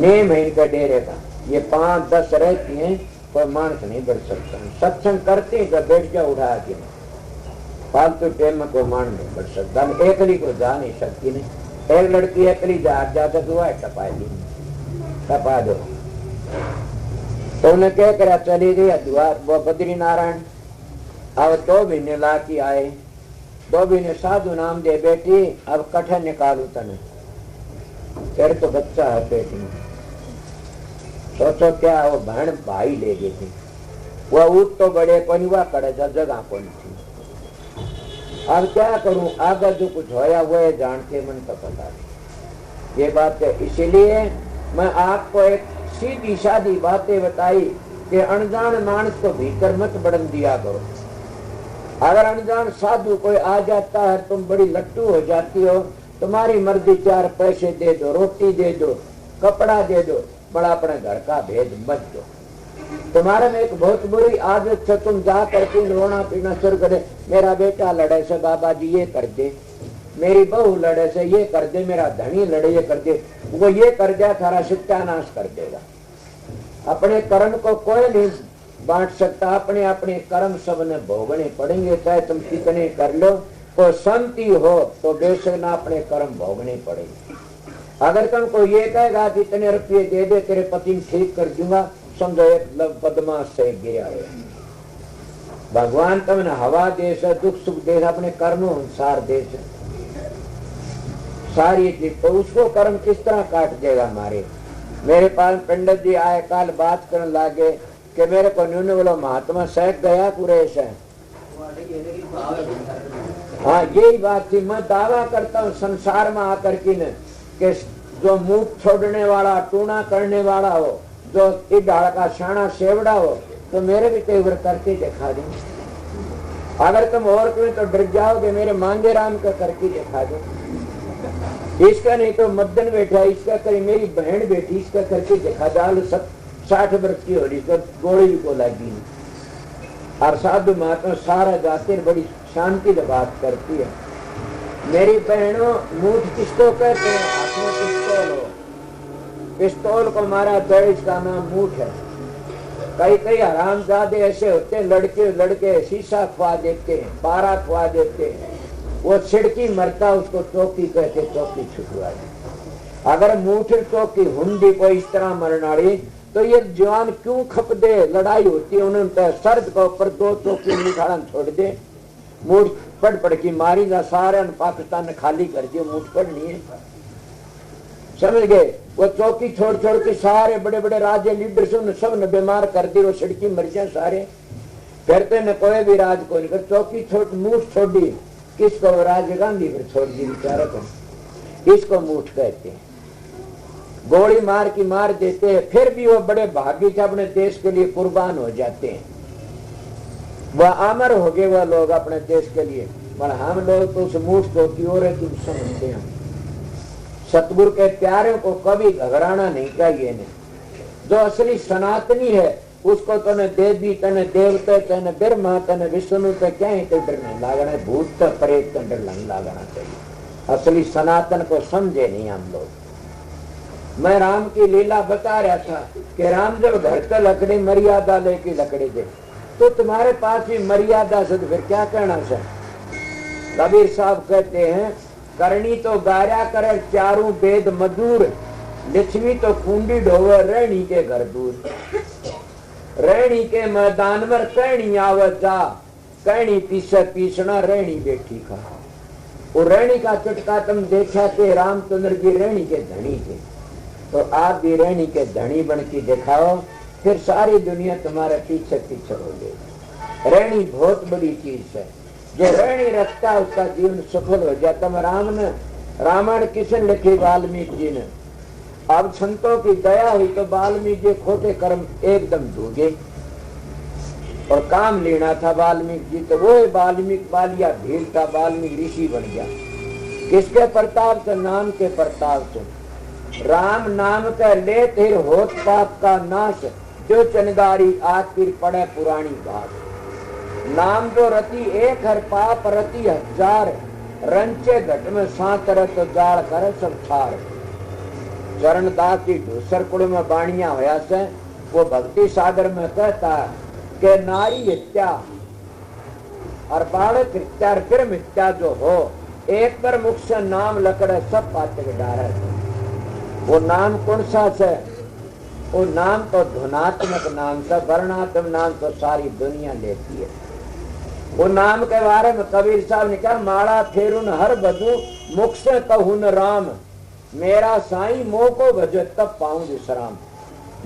नेम है इनका डेरे का। ये 5-10 रहती हैं, कोई मानस नहीं बढ़ सकता। सत्संग करते हैं जब बैठ जा उठा के, फालतू टाइम में कोई मान नहीं बढ़ सकता। एकली को जा नहीं सकती नहीं। एक लड़की एकली जाता दुआ टपा दी, टपा दो। तो उन्हें क्या करा चली गई हरिद्वार। वो बद्री नारायण अब 2 महीने ला के आए। धोबी ने साधु नाम दे, बेटी अब कठन निकालू तने, तेरे तो बच्चा है पेट में। सोचो क्या वो बहन भाई ले गई थी, वह ऊट तो बड़े कोनी, वह कड़े जगह कौन थी। अब क्या करूं, आगे जो कुछ होया वो जानते मन तो पता नहीं। ये बात है, इसीलिए मैं आपको एक सीधी सादी बातें बताई कि अनजान मानस को भीतर मत बढ़न दिया करो। अगर अनजान साधु कोई आ जाता है, तुम बड़ी लट्टू हो जाती हो, तुम्हारी मर्जी 4 पैसे दे दो, रोटी दे दो, कपड़ा दे दो, बड़ा अपने घर का भेद मत दो। तुम्हारे में एक बहुत बुरी आदत है, तुम जा करके रोना पीना शुरू करे, मेरा बेटा लड़े से बाबा जी ये कर दे, मेरी बहू लड़े से ये कर दे, मेरा धनी लड़े ये कर दे, वो ये कर दिया थारा सत्यानाश कर देगा। अपने कर्म को कोई नहीं बांट सकता, अपने अपने कर्म सबने भोगने पड़ेंगे, चाहे तुम कितने कर लो। तो शांति हो तो बेशक ना अपने कर्म भोगने पड़ेंगे। अगर तुमको ये कहेगा कि इतने रुपये दे दे तेरे पति ठीक कर दूंगा, समझो एक बदमाश से गिरा है। भगवान तुमने हवा दे से, दुख सुख दे, अपने कर्मों अनुसार दे से सारी चीज, तो उसको कर्म किस तरह काट देगा हमारे। मेरे पास पंडित जी आए, काल बात करने लागे कि मेरे को न्यून बोलो महात्मा सहक गया पूरे से। हाँ यही बात थी, मैं दावा करता हूँ संसार में आकर के न कि जो मुंह छोड़ने वाला, टूना करने वाला हो, जो इडाड़ का शाना सेवड़ा हो, तो मेरे भी तेवर करके दिखा दो। अगर तुम और कोई तो डर जाओगे, मेरे मांगे राम का करके दिखा दो। इसका नहीं तो मद्दन बैठा, इसका करी मेरी बहन बेटी, इसका करके दिखा दो। 60 वर्ष की हो रही, तो गोली को लगी। और साधु महात्मा सारा जाते बड़ी शांति से बात करती है। मेरी बहनों, मूठ किसको कहते हैं? हाथ में पिस्तौल हो, पिस्तौल को मारा तो इसका नाम मूठ है। कई हरामजादे ऐसे होते हैं, लड़के शीशा खुआ देते हैं, पारा खुआ देते हैं, वो छिड़की मरता, उसको चौकी कहते, चौकी छुटवा दे। अगर मूठ चौकी हुंडी को इस तरह मरनाड़ी, तो ये जवान क्यों खप दे? लड़ाई होती है, उन्होंने सर्द के ऊपर 2 चौकी मुठाड़न छोड़ दे, मूठ पड़ की मारी जा, सारे पाकिस्तान ने खाली कर दिया, मूठ पड़नी है, समझ गए। वो चौकी छोड़ के सारे बड़े बड़े राज्य लीडर से सब ने बीमार कर दी, वो छिड़की मर जाए सारे। फिरते न कोई भी राज को नहीं कर, चौकी छोड़ मूठ छोड़ी, किसको? राजीव गांधी पर छोड़ दी बेचारा को, इसको मूठ कहते हैं। गोली मार की मार देते हैं, फिर भी वो बड़े भागी से अपने देश के लिए कुर्बान हो जाते हैं। वह अमर हो गए वह लोग अपने देश के लिए, पर हम लोग तो उस मूठ को की ओर तुम समझते हैं। सतगुरु के प्यारों को कभी घबराना नहीं चाहिए ने। जो असली सनातनी है उसको तने देवी, तने देवता, तने ब्रह्मा, तने विष्णु पे क्या ही डर नहीं लागना, भूत तो प्रेत का डर नहीं लागना चाहिए। असली सनातन को समझे नहीं हम लोग। मैं राम की लीला बता रहा था कि राम जब घर का लकड़ी मर्यादा लेके लकड़ी दे, तो तुम्हारे पास भी मर्यादा से, तो फिर क्या कहना सर? कबीर साहब कहते हैं, करनी तो गारा करे चारों वेद मधुर, लक्ष्मी तो कुंडी ढोवे रैणी के घर दूर। रैणी के मैदान में कहनी आवत जा, कहनी पीछे पीछना रैणी बैठी खा। वो रैणी का चटका तुम देखा थे, रामचंद्र की रैणी के धनी थे, तो आप भी रैणी के धनी बन के दिखाओ, फिर सारी दुनिया तुम्हारे पीछे पीछे हो जाएगी। रैणी बहुत बड़ी चीज है, जो रैणी रखता है उसका जीवन सफल हो जाता है। रामायण किसने लिखी? वाल्मीकि जी ने। अब संतों की दया हुई तो वाल्मीकि जी खोटे कर्म एकदम धोगे और काम लेना था वाल्मीकि जी, तो वो वाल्मीकि वालिया भील था, वाल्मीकि ऋषि बन गया। किसके प्रताप से? नाम के प्रताप से। राम नाम का ले तिर होत पाप का नाश, जो चनदारी आखिर पड़े पुरानी बात। नाम जो रति एक हर पाप रति 1000, रंचे घट में सात रत जाड़ करे सब छार। चरणदास जी ढूसर कुड़ में बाणिया होया से, वो भक्ति सागर में कहता कि नारी हत्या और बालक हत्या और क्रम हत्या जो हो, एक पर मुख से नाम लकड़े सब पाते डारे। वो नाम कौन सा से? वो नाम तो धुनात्मक नाम से, वर्णात्मक नाम तो सारी दुनिया लेती है। वो नाम के बारे में कबीर साहब ने कहा, माड़ा फेरुन हर बधु मुख से कहून राम, मेरा साईं मोह को भजो तब पाऊं विश्राम।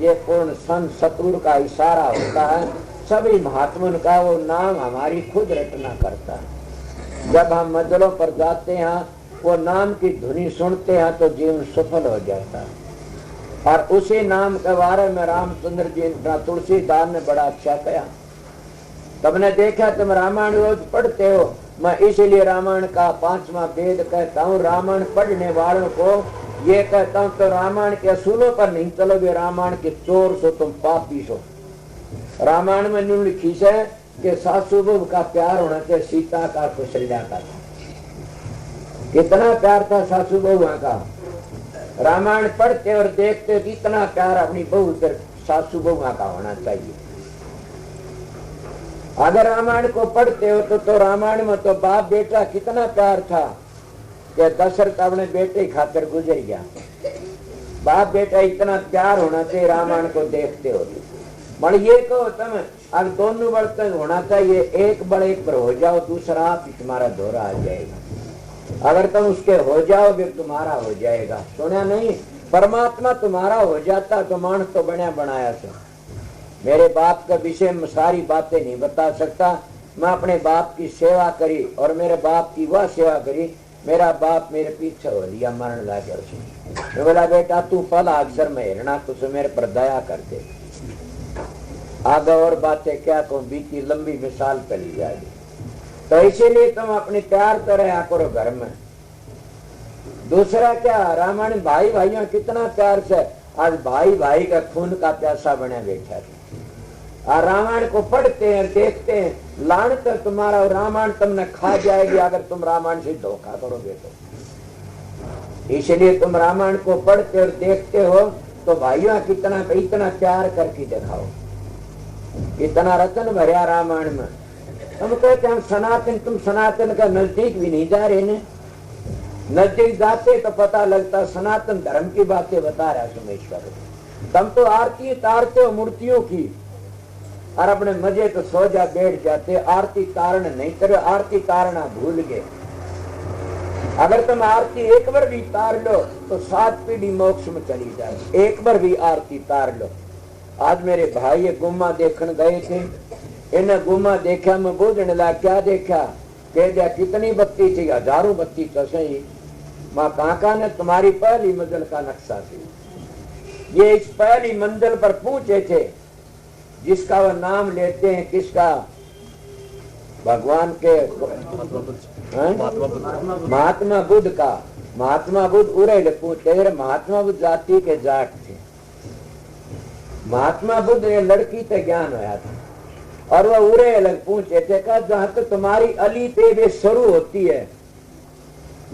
ये पूर्ण संत सतगुरु का इशारा होता है। सभी महात्मन का वो नाम हमारी खुद रचना करता है। जब हम मंदिरों पर जाते हैं, वो नाम की धुनी सुनते हैं तो जीवन सफल हो जाता है। और उसी नाम के बारे में रामचंद्र जी तुलसीदास ने बड़ा अच्छा कहा। तुमने देखा, तुम रामायण रोज पढ़ते हो, मैं इसीलिए रामायण का 5वां वेद कहता हूँ। रामायण पढ़ने वालों को ये कहता हूँ, तो रामायण के असूलों पर नहीं चलोगे, रामायण के चोर सो तुम पापी सो। रामायण में निम्नलिखित है कि सासू बहू का प्यार होना चाहिए, सीता का कौशल्या का था। कितना प्यार था सासू बहू का। रामायण पढ़ते और देखते कितना प्यार अपनी बहू से सासू बहू का होना चाहिए। अगर रामायण को पढ़ते हो तो रामायण में तो बाप बेटा कितना प्यार था कि दशरथ अपने बेटे खातिर गुजर गया। बाप बेटा इतना प्यार होना चाहिए रामायण को देखते हो। बड़ ये कहो तुम, अब दोनों बर्तन होना चाहिए, एक बड़े पर हो जाओ, दूसरा आप तुम्हारा दोहरा आ जाएगा। अगर तुम उसके हो जाओगे तुम्हारा हो जाएगा। सुना नहीं, परमात्मा तुम्हारा हो जाता तो मानस तो बना बनाया से। मेरे बाप के विषय में सारी बातें नहीं बता सकता। मैं अपने बाप की सेवा करी और मेरे बाप की वह सेवा करी। मेरा बाप मेरे पीछे हो लिया, मरण लगा उसने। बोला, बेटा तू पल अक्सर में हिरना, तुझे मेरे पर दया कर दे। आगे और बातें क्या कहूँ, बीती लंबी मिसाल चली जाएगी। तो इसीलिए तुम अपने प्यार तो रहा करो घर में। दूसरा क्या, रामायण भाई भाइयों कितना प्यार से, आज भाई भाई का खून का प्यासा बने बैठा है। और रामायण को पढ़ते हैं देखते हैं, लानत तुम्हारा रामायण तुमने खा जाएगी अगर तुम रामायण से धोखा करोगे तो। इसलिए तुम रामायण को पढ़ते और देखते हो तो भाइयों कितना इतना प्यार करके दिखाओ। इतना रतन भरिया रामायण में। तुम कहते हम सनातन, तुम सनातन का नजदीक भी नहीं जा रहे ने। नजदीक जाते तो पता लगता सनातन धर्म की बातें बता रहा सोमेश्वर। तुम तो आरती तारते हो मूर्तियों की और अपने मजे तो सो जा बैठ जाते। आरती तारण नहीं करे, आरती तारना भूल गए। अगर तुम आरती एक बार भी तार लो तो 7 पीढ़ी मोक्ष में चली जाए। एक बार भी आरती तार लो। आज मेरे भाई ये गुम्मा देखने गए थे, इन्हें गुम्मा देखा, मैं बूझने लगा क्या देखा, कह दिया कितनी बत्ती थी, हजारों बत्ती तो सही। माँ काका ने तुम्हारी पहली मंजिल का नक्शा थी। ये इस पहली मंजिल पर पूछे थे, जिसका वह नाम लेते हैं किसका, भगवान के महात्मा बुद्ध का। महात्मा बुद्ध उरे पूछते, महात्मा बुद्ध जाति के जाट थे। महात्मा बुद्ध ने लड़की से ज्ञान होया था और वह उरे अलग पूछे थे, कहा जहां तक तुम्हारी अली पे शुरू होती है।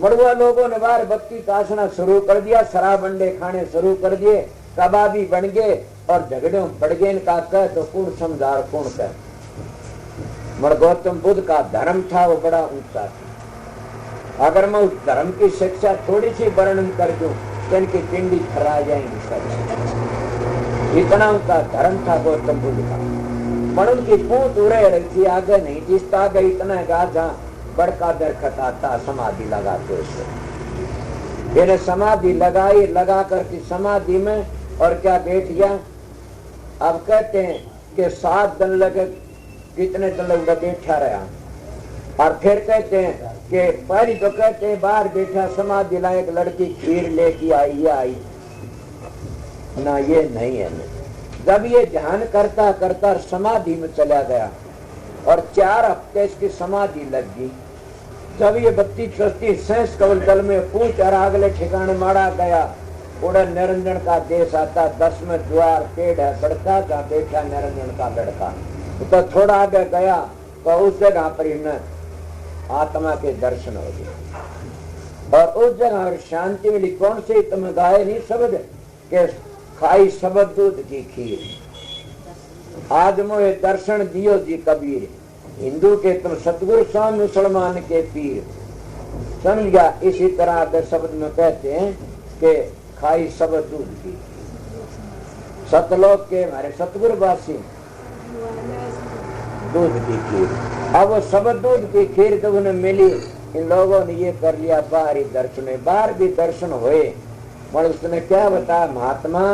मड़ुआ लोगों ने बार बत्ती ताशना शुरू कर दिया, शराब अंडे खाने शुरू कर दिए, कबाबी बन गए और झगड़ों पड़ गए। इनका कह तो कौन समझा कौन कह। मगर गौतम बुद्ध का धर्म था वो बड़ा ऊंचा था। अगर मैं उस धर्म की शिक्षा थोड़ी सी वर्णन कर दूं तो इनकी पिंडी फरा जाएंगी सब। इतना उनका धर्म था गौतम बुद्ध का। पर उनकी पूंछ उड़े रखी, आगे नहीं जिसता आगे इतना गाजा बड़का दरखत आता, समाधि लगाते उसको। इन्हें समाधि लगाई, लगा करके समाधि में और क्या बैठ गया। अब कहते हैं कि 7 दिन लगे, कितने दिन लगे बैठा रहा। और फिर कहते हैं कि पहली तो कहते हैं बाहर बैठा समाधि ला, एक लड़की खीर लेके आई, आई ना, ये नहीं है। जब ये ध्यान करता करता समाधि में चला गया और 4 हफ्ते इसकी समाधि लग गई। जब ये बत्ती चस्ती शेष कवल दल में पूछ और अगले ठिकाने मारा गया, उड़ा निरंजन का देश आता। 10 में द्वार पेड़ है बढ़ता, जहाँ बैठा निरंजन का लड़का। तो थोड़ा आगे गया तो उस जगह पर इन्हें आत्मा के दर्शन हो गए और उस जगह शांति मिली। कौन सी तुम गाये नहीं शब्द के खाई शब्द दूध की खीर। आज मोहे दर्शन दियो जी कबीर, हिंदू के तुम सतगुरु स्वामी, मुसलमान के पीर। समझ गया। इसी तरह के शब्द में कहते हैं कि खाई शब्द दूध की। सतलोक के हमारे सतगुरु वासी दूध की खीर। अब वो सब दूध की खीर तो उन्हें मिली, इन लोगों ने ये कर लिया बाहरी दर्शन में, बाहर भी दर्शन हुए। और उसने क्या बताया, महात्मा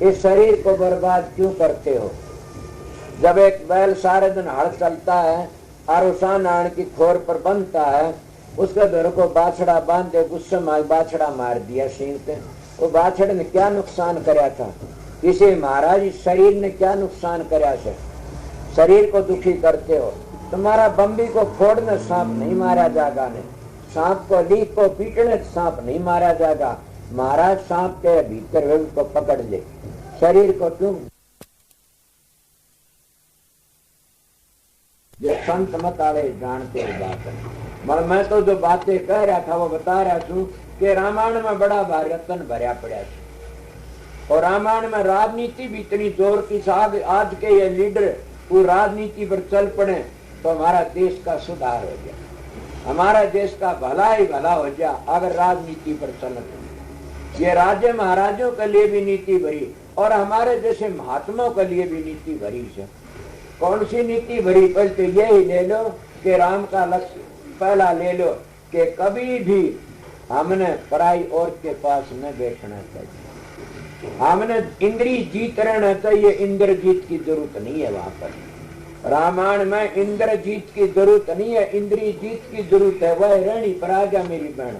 इस शरीर को बर्बाद क्यों करते हो? जब एक बैल सारे दिन हड़ चलता है और उसान आण की खोर पर बंधता है, उसके धर को बाछड़ा बांधे, गुस्से में बाछड़ा मार दिया सींग पे। वो बाछड़े ने क्या नुकसान कराया था? इसे महाराज इस शरीर ने क्या नुकसान कराया से? शरीर को दुखी करते हो। तुम्हारा बम्बी को फोड़ने सांप नहीं मारा जाएगा, ने सांप को लीक को पीटने सांप नहीं मारा जाएगा। महाराज सांप के भीतर वे उसको पकड़ ले, शरीर को क्यों? जो संत मत आले जानते हो बात है। मैं तो जो बातें कह रहा था वो बता रहा छू कि रामायण में बड़ा भारी रतन भरया पड़ा है, और रामायण में राजनीति भी इतनी जोर की साग आज के ये लीडर वो राजनीति पर चल पड़े तो हमारा देश का सुधार हो गया, हमारा देश का भला ही भला हो गया अगर राजनीति पर चलते। ये राज्य महाराजों के लिए भी नीति भरी और हमारे जैसे महात्माओं के लिए भी नीति भरी है। कौन सी नीति भरी? पहले तो यही ले लो कि राम का लक्ष्य पहला ले लो कि कभी भी हमने पराई औरत के पास न बैठना चाहिए, हमने इंद्री जीत रहना चाहिए। इंद्र जीत की जरूरत नहीं है वहां पर, रामायण में इंद्र जीत की जरूरत नहीं है, इंद्री जीत की जरूरत है। वह रहनी पर आ जा मेरी बहन।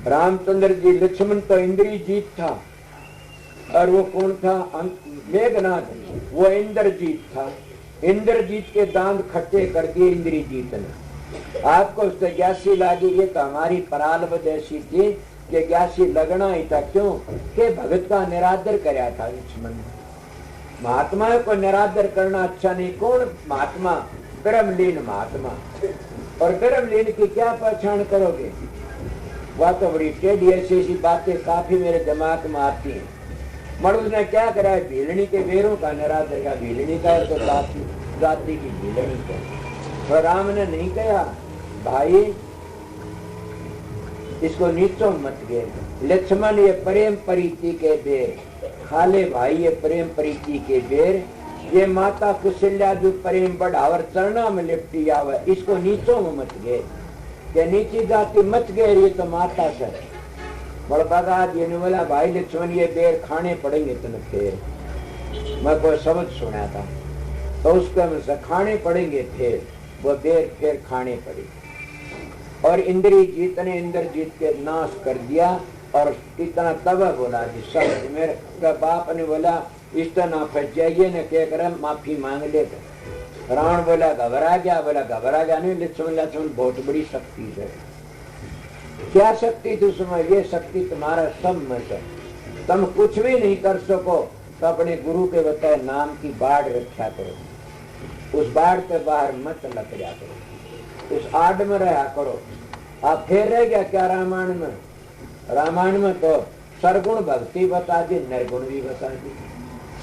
रामचंद्र जी लक्ष्मण तो इंद्री जीत था, और वो कौन था? मेघनाथ, वो इंद्रजीत था। इंद्रजीत के दांत खट्टे कर दिए इंद्रजीत ने। आपको उससे ग्यासी लागी, ये तो हमारी परालबद ऐसी थी कि ग्यासी लगना ही था। क्यों? कि भगत का निरादर कराया था लक्ष्मण। महात्मा को निरादर करना अच्छा नहीं। कौन महात्मा? ब्रह्मलीन महात्मा। और ब्रह्मलीन की क्या पहचान करोगे? वह तो बड़ी टेढ़ी ऐसी बातें काफी मेरे दिमाग में आती हैं। मनुष्य ने क्या करा है? भीलनी के बेरों का निरादर का। भीलनी का तो जाति की भीलनी को। तो राम ने नहीं कहा भाई इसको नीचो मत गे। लक्ष्मण ये प्रेम प्रीति के बेर खाले भाई, ये प्रेम प्रीति के बेर। ये माता कुशल्या जो प्रेम बढ़ावर चरणा में लिपटी आवे, इसको नीचो में मत गे। ये नीची जाति मत गे, ये तो माता से बड़बागा देने वाला भाई लक्ष्मण ये बेर खाने पड़ेंगे तुम्हें। फिर मैं कोई शब्द सुना था तो उसको खाने पड़ेंगे, फिर वो बेर फिर खाने पड़े। और इंद्रजीत ने इंद्रजीत के नाश कर दिया। और इतना तब बोला जी सब मेरे बाप ने बोला इस तरह ना फंस जाइए न क्या करे, माफी मांग ले। रावण बोला घबरा गया, बोला घबरा गया नहीं, लक्ष्मण बहुत बड़ी शक्ति है। क्या शक्ति थी उसमें? ये शक्ति तुम्हारा सब में है। तुम कुछ भी नहीं कर सको तो अपने गुरु के बताए नाम की बाढ़ रखा करो, उस बाढ़ के बाहर मत लग जा करो, उस आड़ में रहा करो। आप फिर रह गया क्या रामायण में? रामायण में तो सरगुण भक्ति बता दी, निर्गुण भी बता दी।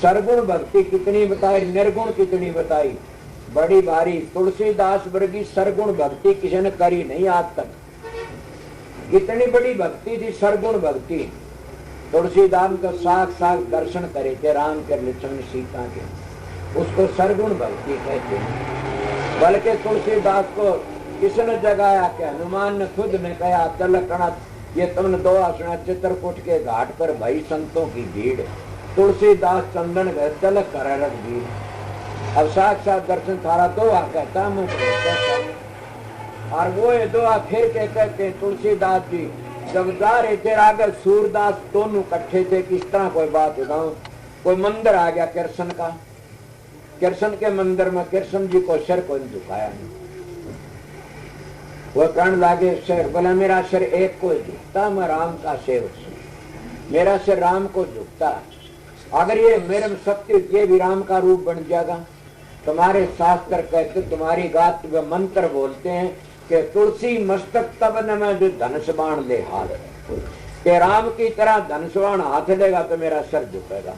सरगुण भक्ति कितनी बताई, निर्गुण कितनी बताई, बड़ी भारी। तुलसीदास वर्गी सरगुण भक्ति किसी ने करी नहीं आज तक। कितनी बड़ी भक्ति थी सरगुण भक्ति। तुलसीदास को साक्षात दर्शन करे थे राम के लक्ष्मण सीता के, उसको सरगुण भक्ति कहते हैं। बल्कि तुलसीदास को किसने जगाया? कि हनुमान ने खुद ने कहा तिलकना ये तुमने दो आसना चित्रकूट के घाट पर भाई संतों की भीड़, तुलसीदास चंदन गए तिलक कर रख दी। अब साक्षात दर्शन थारा दो आ कहता मैं और वो ये दुआ फिर के कहते तुलसीदास जी जब जा रहे थे आगे सूरदास दोनों इकट्ठे थे। किस तरह कोई बात बताऊं, कोई मंदिर आ गया कृष्ण का, कृष्ण के मंदिर में कृष्ण जी को सिर को झुकाया नहीं। वो कहने लागे सिर, बोला मेरा सिर एक को झुकता, मैं राम का सेवक हूं, मेरा सिर राम को झुकता। अगर ये मेरे में शक्ति ये भी राम का रूप बन जाएगा। तुम्हारे शास्त्र कहते, तुम्हारी गात में मंत्र बोलते हैं कि तुलसी मस्तक तब न मैं जो धनुष बाण ले हाथ, कि राम की तरह धनुष बाण हाथ लेगा तो मेरा सर झुकेगा।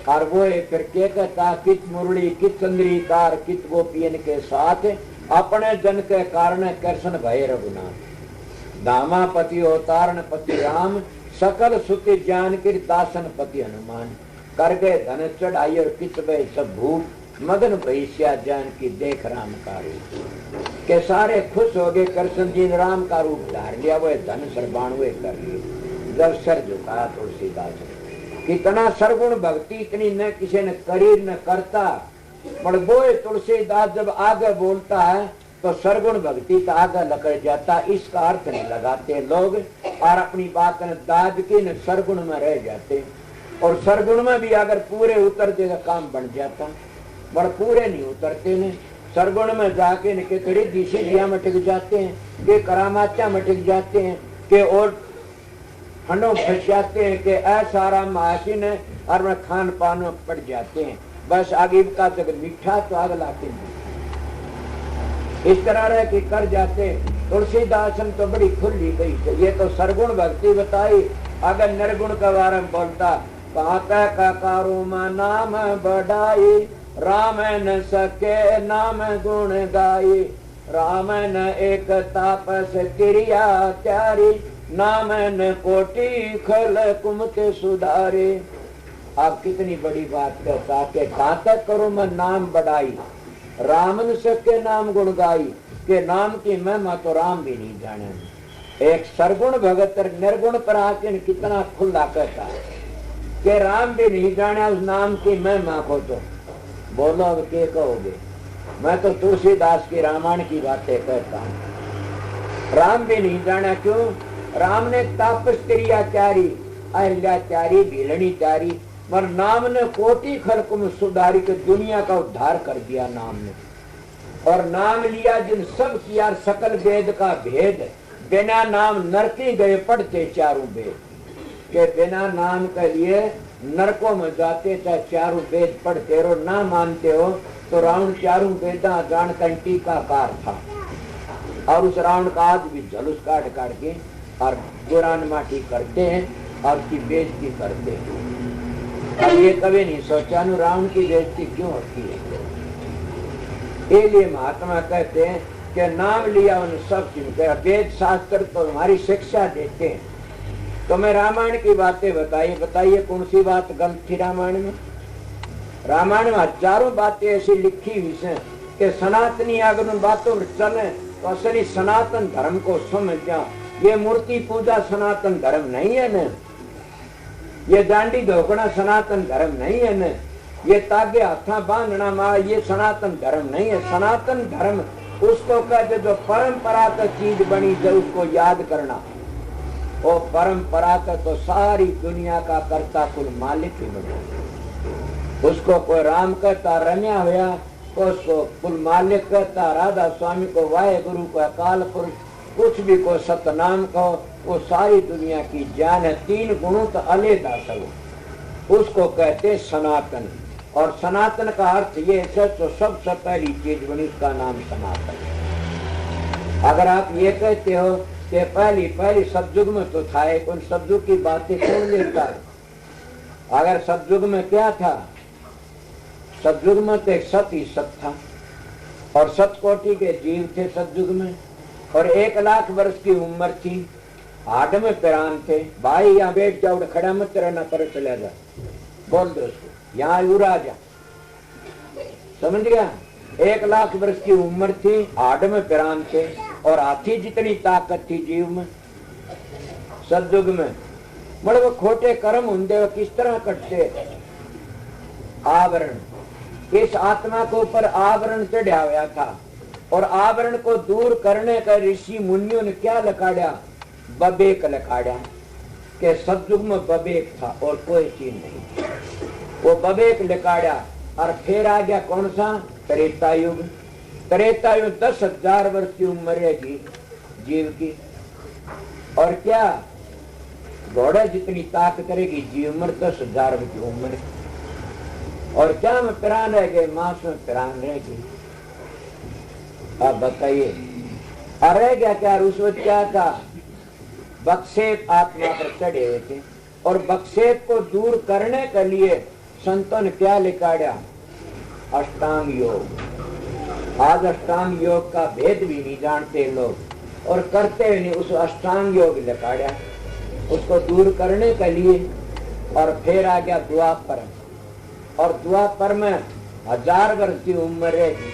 और वो फिर क्या कहता, कित मुरली कित चंद्री कार कित गोपियन के साथ अपने जन के कारण कृष्ण भय रघुनाथ। दामापति अवतारण पति राम सकल सुति ज्ञान की दासन पति हनुमान। कर गए धनुष चढ़ाई और कित भय सब भूप मदन भैया जान की देख राम का रूप के सारे खुश हो गए। कृष्ण जी ने राम का रूप धार लिया, वो धन सरबाणुए कर लिए। जब सर झुकाया तुलसीदास कितना सरगुण भक्ति इतनी न किसी ने करी न करता, पर वो तुलसीदास जब आगे बोलता है तो सरगुण भक्ति का आगे लकड़ जाता। इसका अर्थ नहीं लगाते लोग और अपनी बात न दाद की न सरगुण में रह जाते। और सरगुण में भी अगर पूरे उतरते तो काम बन जाता, पर पूरे नहीं उतरते ने। सरगुण में जाके न के कड़ी दिशे दिया में टिक जाते हैं, के करामाचा में टिक जाते हैं, के और हंडों फंस जाते हैं, के ऐसा आराम आसीन है और में खान पान में पड़ जाते हैं। बस आगे का जब मीठा तो आग लाते हैं, इस तरह रह के कर जाते। तुलसीदासन तो बड़ी खुली गई। ये तो सरगुण भक्ति बताई। अगर निर्गुण के बारे में बोलता कहता ककारो में नाम बढ़ाई, राम न सके नाम गुण गाई, राम न एक तापस क्रिया त्यारी, नाम न कोटि खल कुमते सुधारे। आप कितनी बड़ी बात कहता के कहता करो मैं नाम बढ़ाई, राम न सके नाम गुण गाई, के नाम की महिमा तो राम भी नहीं जाने। एक सरगुण भगत निर्गुण पर आके कितना खुला कहता है कि राम भी नहीं जाने उस नाम की महिमा को। तो बोलो अब क्या कहोगे? मैं तो तुलसीदास की रामायण की बातें कहता हूँ। राम भी नहीं जाना क्यों? राम ने तापस क्रियाचारी अहिल्याचारी भीलनीचारी पर नाम ने कोटि खल्क में सुधारी के दुनिया का उद्धार कर दिया नाम ने। और नाम लिया जिन सब किया सकल वेद का भेद, बिना नाम नरकी गए पढ़ते चारों वेद। के बिना नाम के लिए नरकों में जाते चाहे चारों वेद पढ़ते रहो, ना मानते हो तो रावण चारों वेदा जानकर टीकाकार था। और उस रावण का आज भी झलुस काट काट के और बुरान माटी करते हैं और उसकी बेइज्जती करते हैं। और ये कभी नहीं सोचा नु रावण की बेइज्जती क्यों होती है। इसलिए महात्मा कहते हैं कि नाम लिया उन सब चीज। वेद शास्त्र तो हमारी शिक्षा देते हैं। तो मैं रामायण की बातें बताइए कौन सी बात गलत थी रामायण में? रामायण में हजारों बातें ऐसी लिखी हुई हैं कि सनातनी अगर उन बातों पर चले तो असली सनातन धर्म को समझ जाओ। ये मूर्ति पूजा सनातन धर्म नहीं है न, ये डांडी धोकना सनातन धर्म नहीं है न, ये तागे हाथा बांधना माँ ये सनातन धर्म नहीं है। सनातन धर्म उसको कहते जो परंपरा का चीज बनी जो उसको याद करना। वो परंपरा का तो सारी दुनिया का कर्ता कुल मालिक ही बना। उसको कोई राम कहता रम्या हुआ, उसको कुल मालिक कहता, राधा स्वामी को वाहे गुरु को अकाल पुरुष, कुछ भी को सतनाम कहो, वो सारी दुनिया की जान है। तीन गुणों तो अलग सब उसको कहते सनातन। और सनातन का अर्थ ये है तो सबसे पहली चीज बनी उसका नाम सनातन। अगर आप ये कहते हो कि पहली सतयुग में तो था, उन सतयुग की बातें कौन लेता है? अगर सतयुग में क्या था? सतयुग में तो एक सत ही सत था और सतकोटि के जीव थे सतयुग में। और 1 लाख वर्ष की उम्र थी, हाड में पिरान थे। भाई यहाँ बैठ जाओ, खड़ा मत रहना, पर चला जा, बोल दो उसको यहाँ उड़ा जा। समझ गया? 1 लाख वर्ष की उम्र थी, हाड में पिरान थे और हाथी जितनी ताकत थी जीव में सतयुग में। बड़े वो खोटे कर्म होंगे वो किस तरह कटते? आवरण, इस आत्मा के ऊपर आवरण चढ़ा हुआ था और आवरण को दूर करने का ऋषि मुनियों ने क्या लखाड़ा? बबेक लखाड़ा के सतयुग में बबेक था और कोई चीज नहीं। वो बबेक लखाड़ा और फिर आ गया कौन सा? त्रेता युग। त्रेता युग 10,000 वर्ष की उम्र रहेगी जीव की। और क्या घोड़ा जितनी ताकत करेगी जीव उम्र 10,000 वर्ष की उम्र। और क्या में पिरान रह गए? मांस में पिरान रहेगी। अब बताइए रह गया क्या? उस वक्त क्या था? बक्षेप आत्मा पर चढ़े हुए थे और बक्षेप को दूर करने के लिए संतों ने क्या लिखाड़ा? अष्टांग योग। आज अष्टांग योग का भेद भी नहीं जानते लोग और करते भी नहीं। उस अष्टांग योग लिखाड़ा उसको दूर करने के लिए। और फिर आ गया द्वापर। और द्वापर में 1000 वर्ष की उम्र रहेगी,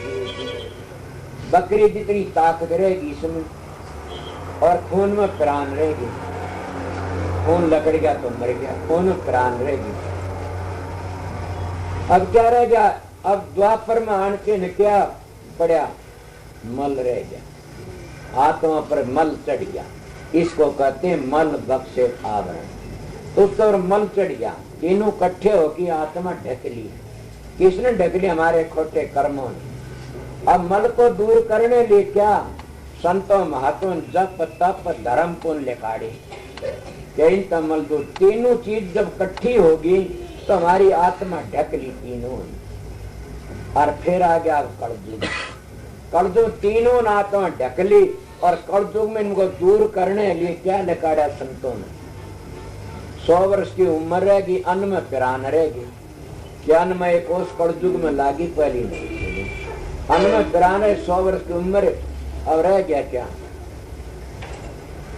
बकरी जितनी ताकत रहेगी इसमें, और खून में प्राण रहेगी। खून लकड़ गया तो मर गया, खून में प्राण रहेगी। अब क्या रह गया? अब द्वापर में आन के न क्या पड़ा? मल रह गया, आत्मा पर मल चढ़ गया। इसको कहते हैं मल बक्से आवरण। उस पर मल चढ़ गया, तीनों इकट्ठे होकर आत्मा ढक ली। किसने ढक ली? हमारे खोटे कर्मों ने। अब मल को दूर करने लिए क्या? संतों महात्मा जप तप धर्म पुण्य लेकाड़े मल दूर। तीनों चीज जब इकट्ठी होगी तो हमारी आत्मा ढक ली तीनों। और फिर आ गया कलयुग। कलयुग तीनों ने आत्मा ढक ली, और कलयुग में इनको दूर करने लिए क्या लेकाड़ा संतों ने? 100 वर्ष की उम्र रहेगी, अन्न में प्राण रहेगी। क्या अन्न में एक ओस कलयुग में लागी पहली नहीं, अन्न में प्राण है। 100 वर्ष की उम्र अब रह गया क्या?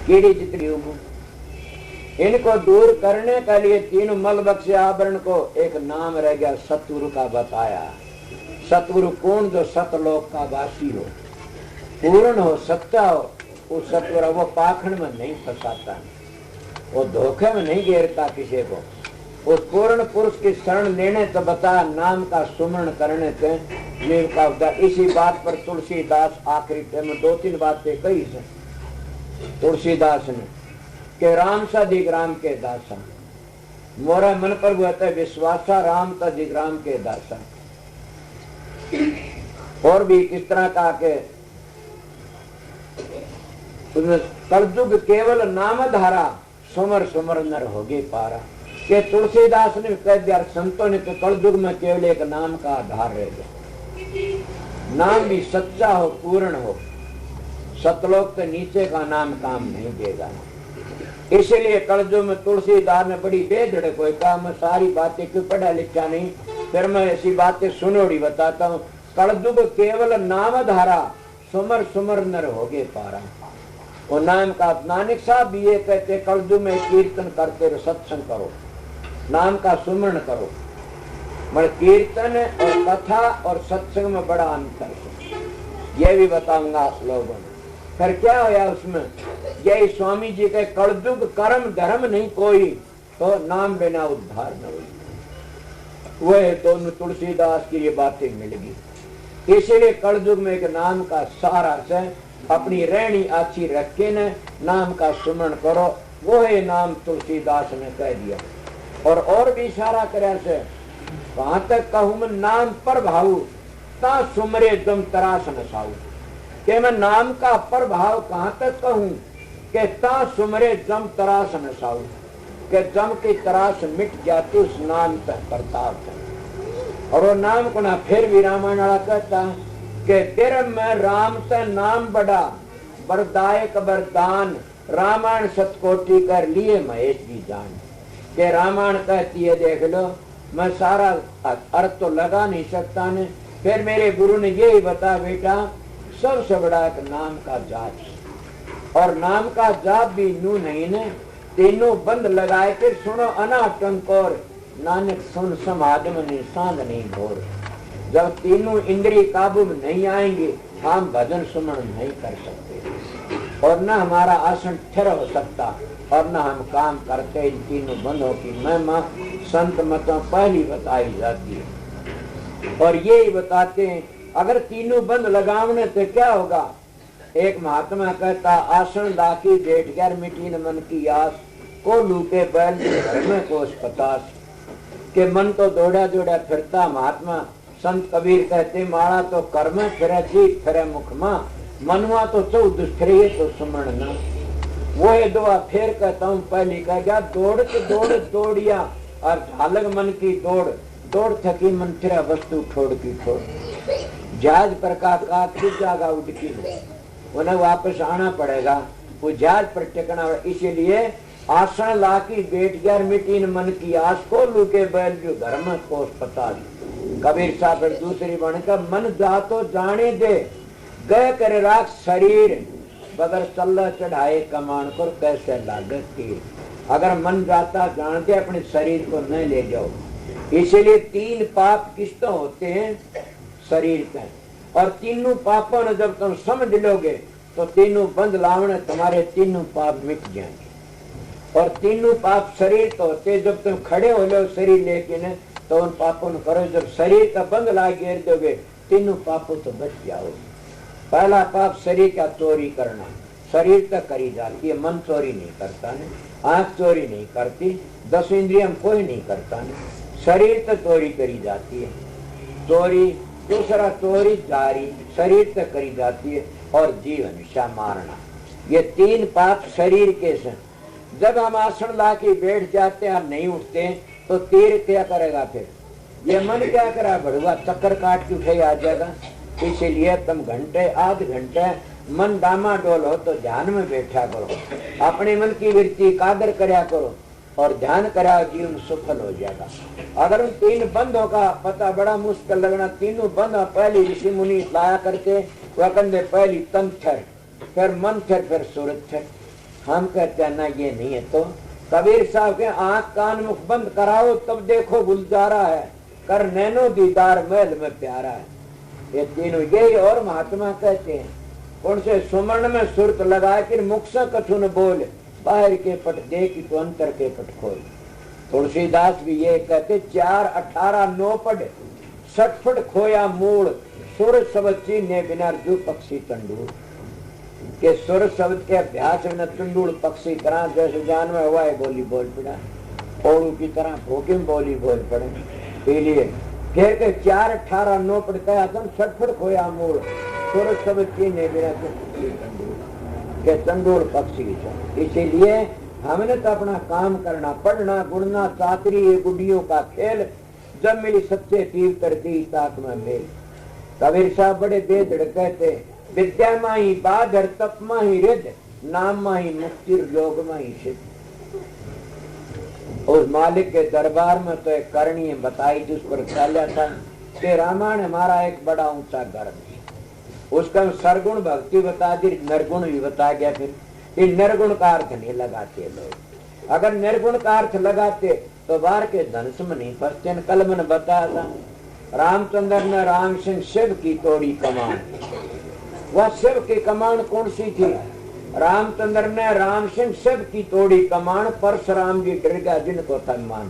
कीड़ी जितनी उम्र। इनको दूर करने के लिए तीनों मल बक्से आवरण को एक नाम रह गया, सतगुरु का बताया। सतगुरु कौन? जो सतलोक का वासी हो, पूर्ण हो, सच्चा हो। उस सतगुरु वो पाखंड में नहीं फंसाता, वो धोखे में नहीं घेरता किसी को। उस पूर्ण पुरुष की शरण लेने तो बता, नाम का सुमरण करने से जीव का उद्धार। इसी बात पर तुलसीदास आखिरी में 2-3 बातें कही से तुलसीदास ने कि राम सा दिग राम के दासा, मोरा मन पर हुआ विश्वासा, राम सा दिग राम के दासा। और भी किस तरह का के कलयुग केवल नाम धारा, सुमर सुमर नर होगे पारा। के तुलसीदास ने कह दिया संतों ने तो कलयुग में केवल एक नाम का आधार रह गया। नाम भी सच्चा हो, पूर्ण हो। सतलोक से नीचे का नाम काम नहीं देगा। इसलिए कलयुग में तुलसीदास ने बड़ी बेधड़क हुई, कहा मैं सारी बातें क्यों पढ़ा लिखा नहीं, फिर मैं ऐसी बातें सुनोड़ी बताता हूँ। कलयुग केवल नाम धारा, सुमर सुमर नर होगे पारा। वो नाम का नानक साहब भी ये कहते, कलयुग में कीर्तन करते रहो, सत्संग करो, नाम का सुमरण करो। मगर कीर्तन और कथा और सत्संग में बड़ा अंतर है, ये भी बताऊंगा आप लोगों को। फिर क्या होया उसमें? यही स्वामी जी के कलयुग कर्म धर्म नहीं कोई, तो नाम बिना उद्धार न हुई। वह दोनों तुलसीदास की ये बातें मिल गई। इसीलिए कलयुग में एक नाम का सहारा से अपनी रहनी अच्छी रख के न नाम का सुमरण करो। वो है नाम तुलसीदास ने कह दिया। और भी इशारा करे से वहां तक कहूं मैं नाम पर भाऊ ता सुमरे दम तरास न साऊ। के मैं नाम का प्रभाव कहाँ तक कहूं के ता सुमरे जम तरास न साऊ, के जम की तरास मिट जाती उस नाम तक प्रताप। और वो नाम को ना फिर भी रामायण वाला कहता के तेरे में राम से नाम बड़ा, वरदायक वरदान, रामायण सतकोटि कर लिए महेश जी जान। के रामायण कहती है देख लो, मैं सारा अर्थ तो लगा नहीं सकता ने, फिर मेरे गुरु ने यही बता बेटा सबसे बड़ा एक नाम का जाप। और नाम का जाप भी नू नहीं ने, तीनों बंद लगाए के सुनो अनाटंकोर, नानक सुन समाध में निशान नहीं घोर। जब तीनों इंद्रिय काबू में नहीं आएंगे हम भजन सुमरण नहीं कर सकते, और न हमारा आसन स्थिर हो सकता, और न हम काम करते। इन तीनों बंधों की महिमा संत मतों पहली बताई जाती है। और ये ही बताते हैं अगर तीनों बंद लगावने से क्या होगा। एक महात्मा कहता आसन लाकी बैठ गया मिट्टी न मन की आस, को लूटे बैल घर में कोस पतास। के मन तो दौड़ा दौड़ा फिरता महात्मा। संत कबीर कहते माड़ा तो कर्म फिरे जीत फिरे मुखमा, मनवा तो चौदह फिरे तो सुमरण न। वो ये दुआ फिर कहता हूँ पहली कह गया दौड़ के दौड़ दौड़िया, और झालक मन की दौड़ दौड़ थकी मन फिर वस्तु छोड़ की छोड़। जहाज पर का किस जगह उड़की है, उन्हें वापस आना पड़ेगा, वो जहाज पर टिकना। इसीलिए आसन लाकी बैठ गया मिट्टी न मन की आस, को लुके बैल जो घर में कोस पता। कबीर साहब फिर दूसरी बनकर मन जा तो जाने दे, गए करे राख शरीर, बगर चल चढ़ाए कमान कर कैसे लागत तीर। अगर मन जाता जानते अपने शरीर को न ले जाओ, इसलिए 3 पाप किस्तों होते हैं शरीर के, और तीनों पापों ने जब तुम समझ लोगे तो तीनों बंद लावने तुम्हारे तीनों पाप मिट जाएंगे। और तीनों पाप शरीर के होते, जब तुम खड़े हो लो शरीर लेकिन तो उन पापों ने करो, जब शरीर का बंद ला घेर दोगे तीनों पापों तो बच जाओगे। पहला पाप शरीर का चोरी करना, शरीर तक करी जाती है, मन चोरी नहीं करता है, आंख चोरी नहीं करती, 10 इंद्रियां कोई नहीं करता है, शरीर तक चोरी करी जाती है, चोरी। दूसरा चोरी जारी, शरीर तक करी जाती है, और जीव हमेशा मारना। ये 3 पाप शरीर के से। जब हम आसन ला के बैठ जाते हैं, नहीं उठते तो तीर क्या करेगा फिर? ये मन क्या करा भड़ुआ, चक्कर काट के उठे आ जाएगा। इसीलिए तुम घंटे आध घंटे मन डामाडोल हो तो ध्यान में बैठा करो, अपने मन की वृत्ति कादर कर्या करो और ध्यान करा, जीवन सफल हो जाएगा। अगर उन 3 बंधों का पता बड़ा मुश्किल लगना, तीनों बंध पहली ऋषि मुनि लाया करके वह कहते पहली तन थर, फिर मन थर, फिर सूरज थर। हम कहते हैं ना ये नहीं है। तो कबीर साहब के आंख कान मुख बंद कराओ तब देखो गुलजारा है, कर नैनो दीदार महल में प्यारा है। ये तीनों यही और महात्मा कहते हैं। कौन से सुमर्ण में सुरत लगा कर मुख से कछु न बोल, बाहर के पट देख तो अंतर के पट खोल। तुलसीदास भी ये कहते 4, 18, 9 पढ़ 60 फुट खोया मूल, सुर शब्द चीने बिना जो पक्षी तंडूल। के सुर शब्द के अभ्यास में तंडूल पक्षी तरह जैसे जान में हुआ है बोली बोल पड़ा, ओड़ू की तरह भूखी बोली बोल पड़े। इसलिए कह के 4, 18, 9 पढ़ता है 60 फुट खोया मूल, सुर शब्द चीने बिना जो पक्षी तंडूल के तंडूल पक्षी। इसीलिए हमने तो अपना काम करना, पढ़ना, गुणना, चातरी ये गुडियों का खेल, जब मिली सच्चे पीव करती ताक में मेल। कबीर साहब बड़े बेधड़ कहते, विद्या माही बाधर, तप माही रिद, नाम माही मुक्ति, योग माही सिद्ध। उस मालिक के दरबार में तो एक करणी बताई जिस पर चला था कि रामायण हमारा एक बड़ा ऊंचा गर्भ है, उसका सरगुण भक्ति बता दी, निर्गुण भी बता गया। फिर निर्गुण का अर्थ नहीं लगाते लोग, अगर निर्गुण का अर्थ लगाते तो बाहर के धनुष में नहीं फंसते। कल मैंने बताया था रामचंद्र ने राम सिंह शिव की तोड़ी कमान, वह शिव की कमान कौन सी थी? रामचंद्र ने राम सिंह शिव की तोड़ी कमान, परशुराम जी डर गया जिनको सम्मान।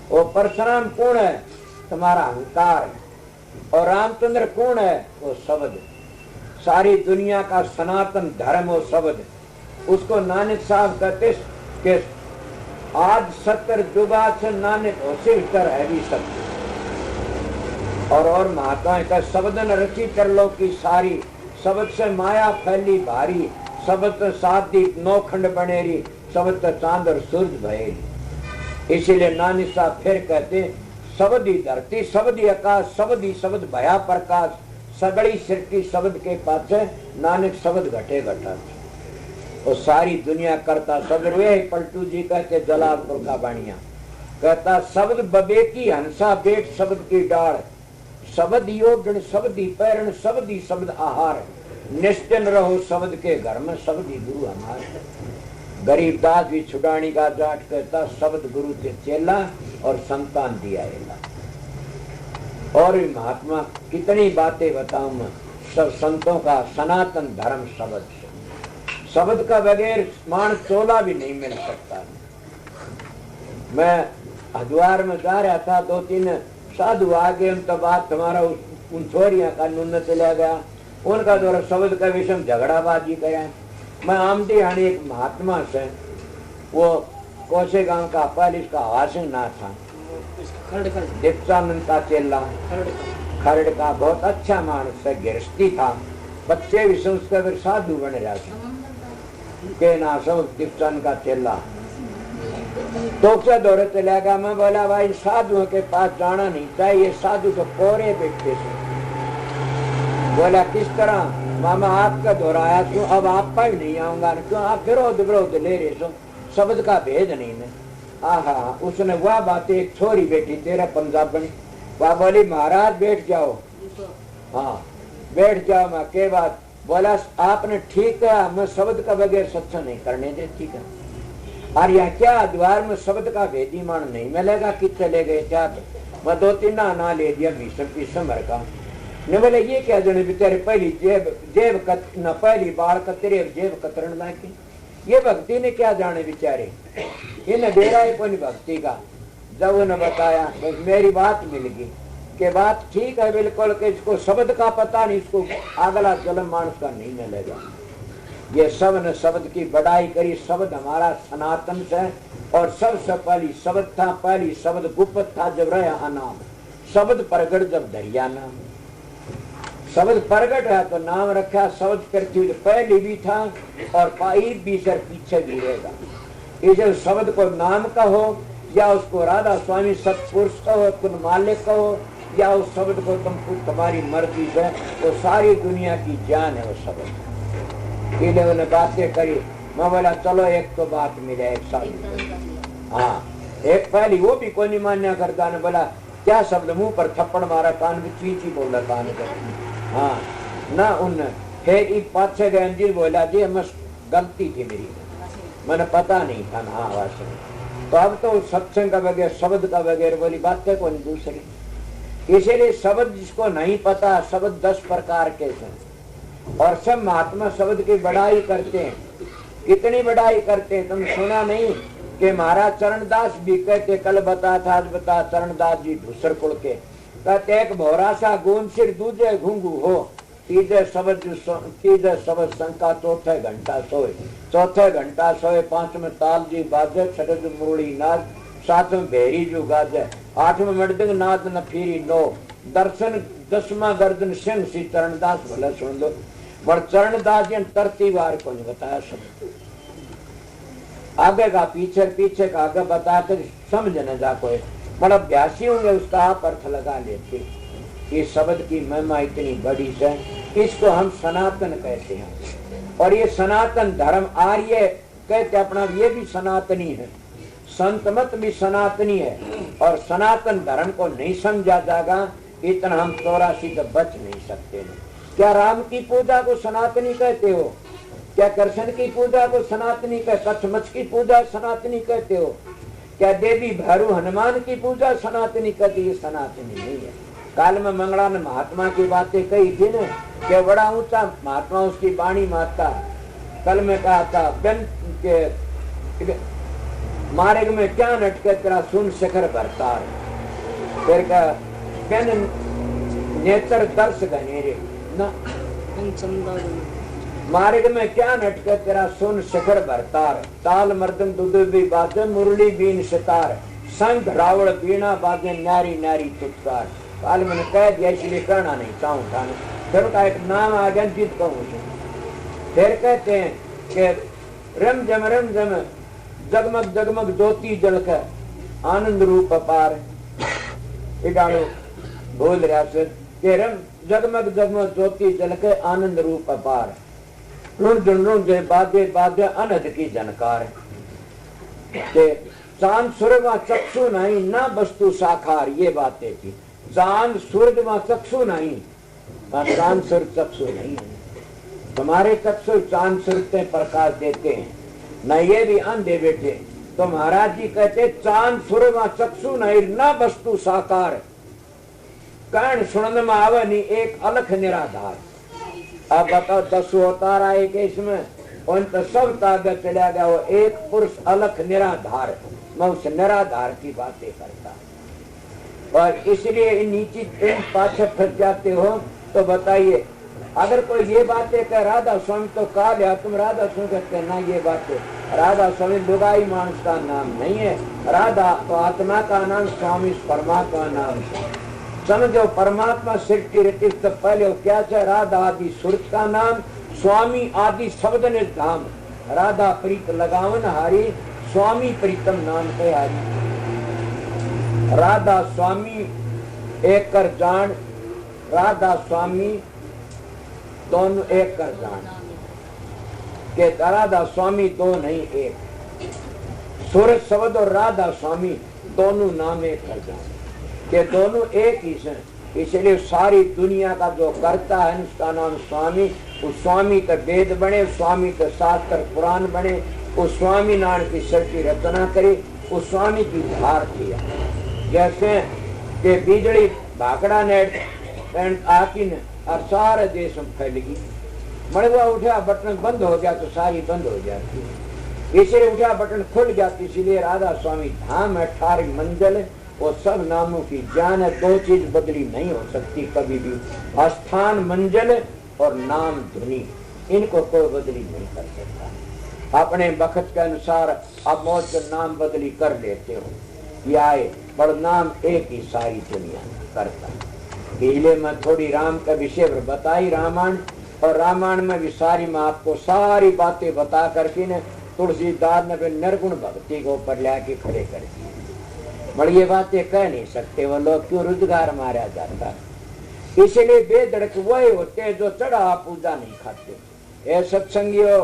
वो परशुराम कौन है? तुम्हारा अहंकार है। और रामचंद्र कौन है? वो शब्द, सारी दुनिया का सनातन धर्म वो शब्द। उसको नानक साहब कहते कि आज 70 जुगा से नानक हो सिर है भी सत्य। और महात्मा का शब्द न रची कर लो की सारी, शब्द से माया फैली भारी, शब्द तो 7 दीप 9 खंड बनेरी, शब्द तो चांद और सूरज भयेरी। इसीलिए नानक साहब फिर कहते शब्द ही धरती, शब्द ही आकाश, शब्द ही शब्द भया प्रकाश, सगड़ी सृष्टि शब्द के पाछे, नानक शब्द घटे घटा। और सारी दुनिया करता शब्द। वे पलटू जी कहते जलालपुर का बाणिया कहता शब्द बबे की हंसा बेट शब्द की डाल, शब्द योगण शब्द ही पैरण, शब्द ही शब्द आहार, निश्चिन रहो शब्द के घर में, शब्द ही गुरु हमारे। गरीबदास भी छुड़ानी का जाट कहता शब्द गुरु से चेला और संतान दिया। और महात्मा कितनी बातें बताऊं मैं, सब संतों का सनातन धर्म शब्द से, शब्द का बगैर मान चोला भी नहीं मिल सकता। मैं हरिद्वार में जा रहा था, 2-3 साधु आगे, उनका बात तुम्हारा उन छोरिया का नून चला गया, उनका द्वारा शब्द का विषय झगड़ाबाजी कराए। मैं आमदी हानी एक महात्मा से, वो कोसे गांव का पालिस का हासिंग ना था, दीक्षानंद का चेला, खरड़ का बहुत अच्छा मानस है, गृहस्थी था, बच्चे भी संस्कृत साधु बन रहा था के ना सो दीक्षानंद का चेला। तो क्या दौरे चला गया। मैं बोला भाई साधुओं के पास जाना नहीं चाहिए, साधु तो कोरे बैठते थे। बोला किस तरह? मामा आपका दोहराया क्यों? अब आपका ही नहीं आऊंगा क्यों? आप विरोध विरोध ले रहे सो, शब्द का भेद नहीं है। आहा, उसने वह बात, एक छोरी बेटी तेरा पंजाबनी, वह बोली महाराज बैठ जाओ। हाँ बैठ जाओ। मैं के बात? बोला आपने ठीक है, मैं शब्द का बगैर सत्संग नहीं करने देती है। और यहाँ क्या द्वार में शब्द का भेदी मान नहीं मिलेगा कि चले गए क्या? मैं 2-3 ना ले दिया भीषम भर का ने बोले ये क्या जने बेचारे पहली जेब कत न पहली बाल कतरे जेब कतरण लाके ये भक्ति ने क्या जाने बेचारे इन्हें डेरा है कोई भक्ति का। जब उन्हें बताया बस मेरी बात मिल गई कि बात ठीक है बिल्कुल कि इसको शब्द का पता नहीं, इसको अगला जन्म मानस का नहीं मिलेगा। ये सब ने शब्द की बढ़ाई करी। शब्द हमारा सनातन से और सबसे पहली शब्द था, पहली शब्द गुप्त था जब रहा नाम, शब्द प्रगट जब दरिया नाम, शब्द प्रगट है तो नाम रखा। शब्द पृथ्वी पहले भी था और पाई भी सर पीछे भी रहेगा। इसे शब्द को नाम कहो या उसको राधा स्वामी सत्पुरुष कहो, तुम मालिक कहो, या उस शब्द को तुम्हारी मर्जी से, तो सारी दुनिया की जान है वो शब्द। इन्होंने बातें करी। मैं बोला चलो एक तो बात मिले एक साल। हाँ एक पहली वो भी कोई नहीं मान्या करता ने बोला क्या शब्द मुंह पर थप्पड़ मारा कान में चीची बोला कान कर। हाँ ना उन फिर पाछे गए अंजीर बोला जी मस्त गलती थी मेरी, मैंने पता नहीं था ना। हाँ वास्तव तो अब तो सत्संग का वगैरह शब्द का वगैरह बोली बातें को नहीं दूसरी। इसीलिए शब्द जिसको नहीं पता, शब्द 10 प्रकार के हैं और सब महात्मा शब्द की बढ़ाई करते हैं। कितनी बढ़ाई करते हैं तुम सुना नहीं कि महाराज चरणदास भी कहते, कल बता था आज बता चरणदास जी धूसर कुल के कहते एक भोरा सा गोंद सिर दूजे घुंगू हो, तीजे शब्द शंका चौथे घंटा सोए, चौथे घंटा सोए, 5वें ताल जी बाजे, 6वें मुरली नाच, 7वें भेरी जो गाजे, 8वें मृदंग नाद न फिरी नो, दर्शन 10वां गर्दन सिंह सी चरणदास भले सुन लो। पर चरणदास जी तरती बार को नहीं बताया शब्द, आगे का पीछे पीछे का आगे बताकर समझ न जा कोई बड़ा अभ्यासी होंगे उसका आप अर्थ लगा लेते। इस शब्द की महिमा इतनी बड़ी है, इसको हम सनातन कहते हैं। और ये सनातन धर्म आर्य कहते अपना, ये भी सनातनी है, संत मत भी सनातनी है। और सनातन धर्म को नहीं समझा जाएगा इतना हम 84 से बच नहीं सकते। क्या राम की पूजा को सनातनी कहते हो? क्या कृष्ण की पूजा को सनातनी कहते? कच्छमच की पूजा सनातनी कहते हो? क्या देवी भैरू हनुमान की पूजा सनातनी कहती? ये सनातनी नहीं है। काल में मंगला ने महात्मा की बातें कही थी ना कि बड़ा ऊंचा महात्मा उसकी वाणी माता। कल में कहा था बन के मार्ग में क्या नटके तेरा सुन शिखर भरतार, फिर का बन नेत्र दर्श घनेरे ना, मार्ग में क्या नटके तेरा सुन शिखर भरतार, ताल मर्दन दुदुबी बाजे मुरली बीन सितार, संग रावण बीणा बाजे नारी नारी तुत्कार। काल मैंने कह दिया इसलिए करना नहीं चाहूँ उठाने। फिर का एक नाम आ गया जीत कहूँ। फिर कहते हैं कि रम जम जगमग जगमग ज्योति जलक आनंद रूप अपार, इडालो बोल रहा से कि रम जगमग जगमग ज्योति जलक आनंद रूप अपार, रुण जुन जे बाजे बाजे अनहद की जनकार। के चांद सूरज में चक्षु नहीं ना वस्तु साकार, ये बातें थी। चांद सूरज में चक्षु नहीं, चांद सूरज चक्षु नहीं है। तुम्हारे चक्षु चांद सूरज प्रकाश देते हैं न, ये भी अंधे बैठे। तो महाराज जी कहते चांद सूरज में चक्षु नहीं ना वस्तु साकार, कर्ण सुनने में आवे नहीं एक अलख निराधार। अब बताओ 10 अवतार आए कि इसमें उन तो सब ताकत चला गया, वो एक पुरुष अलख निराधार। मैं उस निराधार की बातें करता और इसलिए नीचे इन पाछे फंस जाते हो। तो बताइए अगर कोई ये बातें कह राधा स्वामी तो काल है, तुम राधा स्वामी कहते ना, ये बातें राधा स्वामी लुगाई मानस का नाम नहीं है। राधा तो आत्मा का नाम, स्वामी परमात्मा नाम। समझो परमात्मा सृष्टि रची तो पहले क्या है? राधा आदि सूरत का नाम, स्वामी आदि शब्द ने धाम। राधा प्रीत लगावन हारी, स्वामी प्रीतम नाम के हारी। राधा स्वामी एक कर जान, राधा स्वामी दोनों एक कर जान के राधा स्वामी दो नहीं एक। सूरज शब्द और राधा स्वामी दोनों नाम एक कर जान के दोनों एक ही हैं। इसलिए सारी दुनिया का जो करता है उसका नाम स्वामी। उस स्वामी का वेद बने, स्वामी का शास्त्र पुराण बने, उस स्वामी नारायण की सृष्टि रचना करे, उस स्वामी की धार किया। जैसे कि बिजली भाकड़ा ने आकी ने और सारे देश में फैलेगी। मड़वा उठा बटन बंद हो गया तो सारी बंद हो जाती, इसलिए उठा बटन खुल जाती। इसलिए राधा स्वामी धाम 18 मंजिल वो सब नामों की जान है। दो चीज बदली नहीं हो सकती कभी भी, स्थान मंजिल और नाम धुनी, इनको कोई बदली नहीं कर सकता। अपने वक्त के अनुसार आप मौत का नाम बदली कर लेते हो, ये आए पर नाम एक ही सारी दुनिया करता। इसलिए मैं थोड़ी राम का विषय पर बताई रामायण, और रामायण में भी सारी मैं आपको सारी बातें बता करके न तुलसीदास ने फिर निर्गुण भक्ति को ऊपर लाके खड़े कर दिए। मगर ये बातें कह नहीं सकते, वो लोग क्यों रोजगार मारा जाता। इसलिए बेधड़क वही होते जो चढ़ा पूजा नहीं खाते। ए सत्संगियों,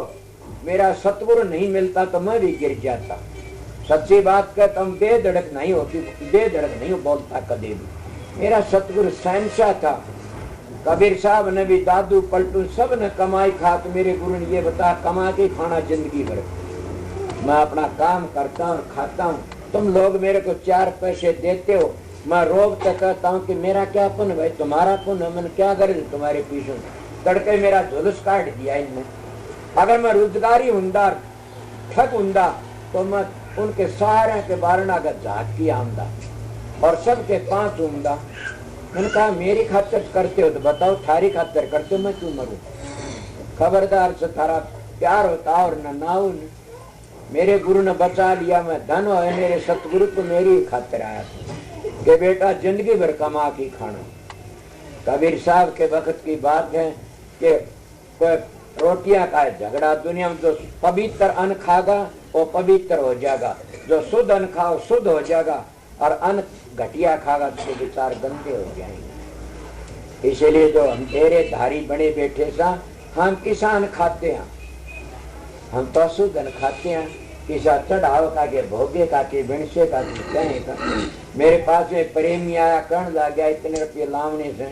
मेरा सतगुरु नहीं मिलता तो मैं भी गिर जाता। सच्ची बात कहता हूँ, बेधड़क नहीं होती, बेधड़क नहीं बोलता कभी भी। मेरा सतगुरु शहंशाह था। कबीर साहब ने भी, दादू पलटू सब ने कमाई खा, तो मेरे गुरु ने ये बता कमा के खाना जिंदगी भर। मैं अपना काम करता हूँ, खाता हूँ, तुम लोग मेरे को 4 पैसे देते हो, मैं रोब तक कहता हूँ कि मेरा क्या पुण्य भाई, तुम्हारा पुण्य, मैंने क्या करे तुम्हारे पीछे। तड़के मेरा झुलस काट दिया इनने। अगर मैं रोजगारी हुंदा, ठग हुंदा, तो मैं उनके सारे के बारना का झाकी आमदा और सबके 5 उमदा। मैंने कहा मेरी खातिर करते हो तो बताओ, थारी खातिर करते हो, मैं क्यों मरूं। खबरदार से थारा प्यार होता और न नाऊ। मेरे गुरु ने बचा लिया, मैं धन हो मेरे सतगुरु को मेरी खातिर आया कि बेटा जिंदगी भर कमा के खाना। कबीर साहब के वक्त की बात है कि कोई रोटियां का झगड़ा दुनिया में, जो पवित्र अन्न खागा वो पवित्र हो जाएगा, जो शुद्ध अन्न खाओ शुद्ध हो जाएगा, और अन्न घटिया खागा तो विचार गंदे हो जाएंगे। इसलिए जो हम तेरे धारी बने बैठे सा, हम किसान खाते हैं, हम तो शुद्ध अन्न खाते हैं। किसा चढ़ाव का के भोगे का के बिणसे का के का। मेरे पास में प्रेमी आया, कर्ण लग गया, इतने रुपये लावने से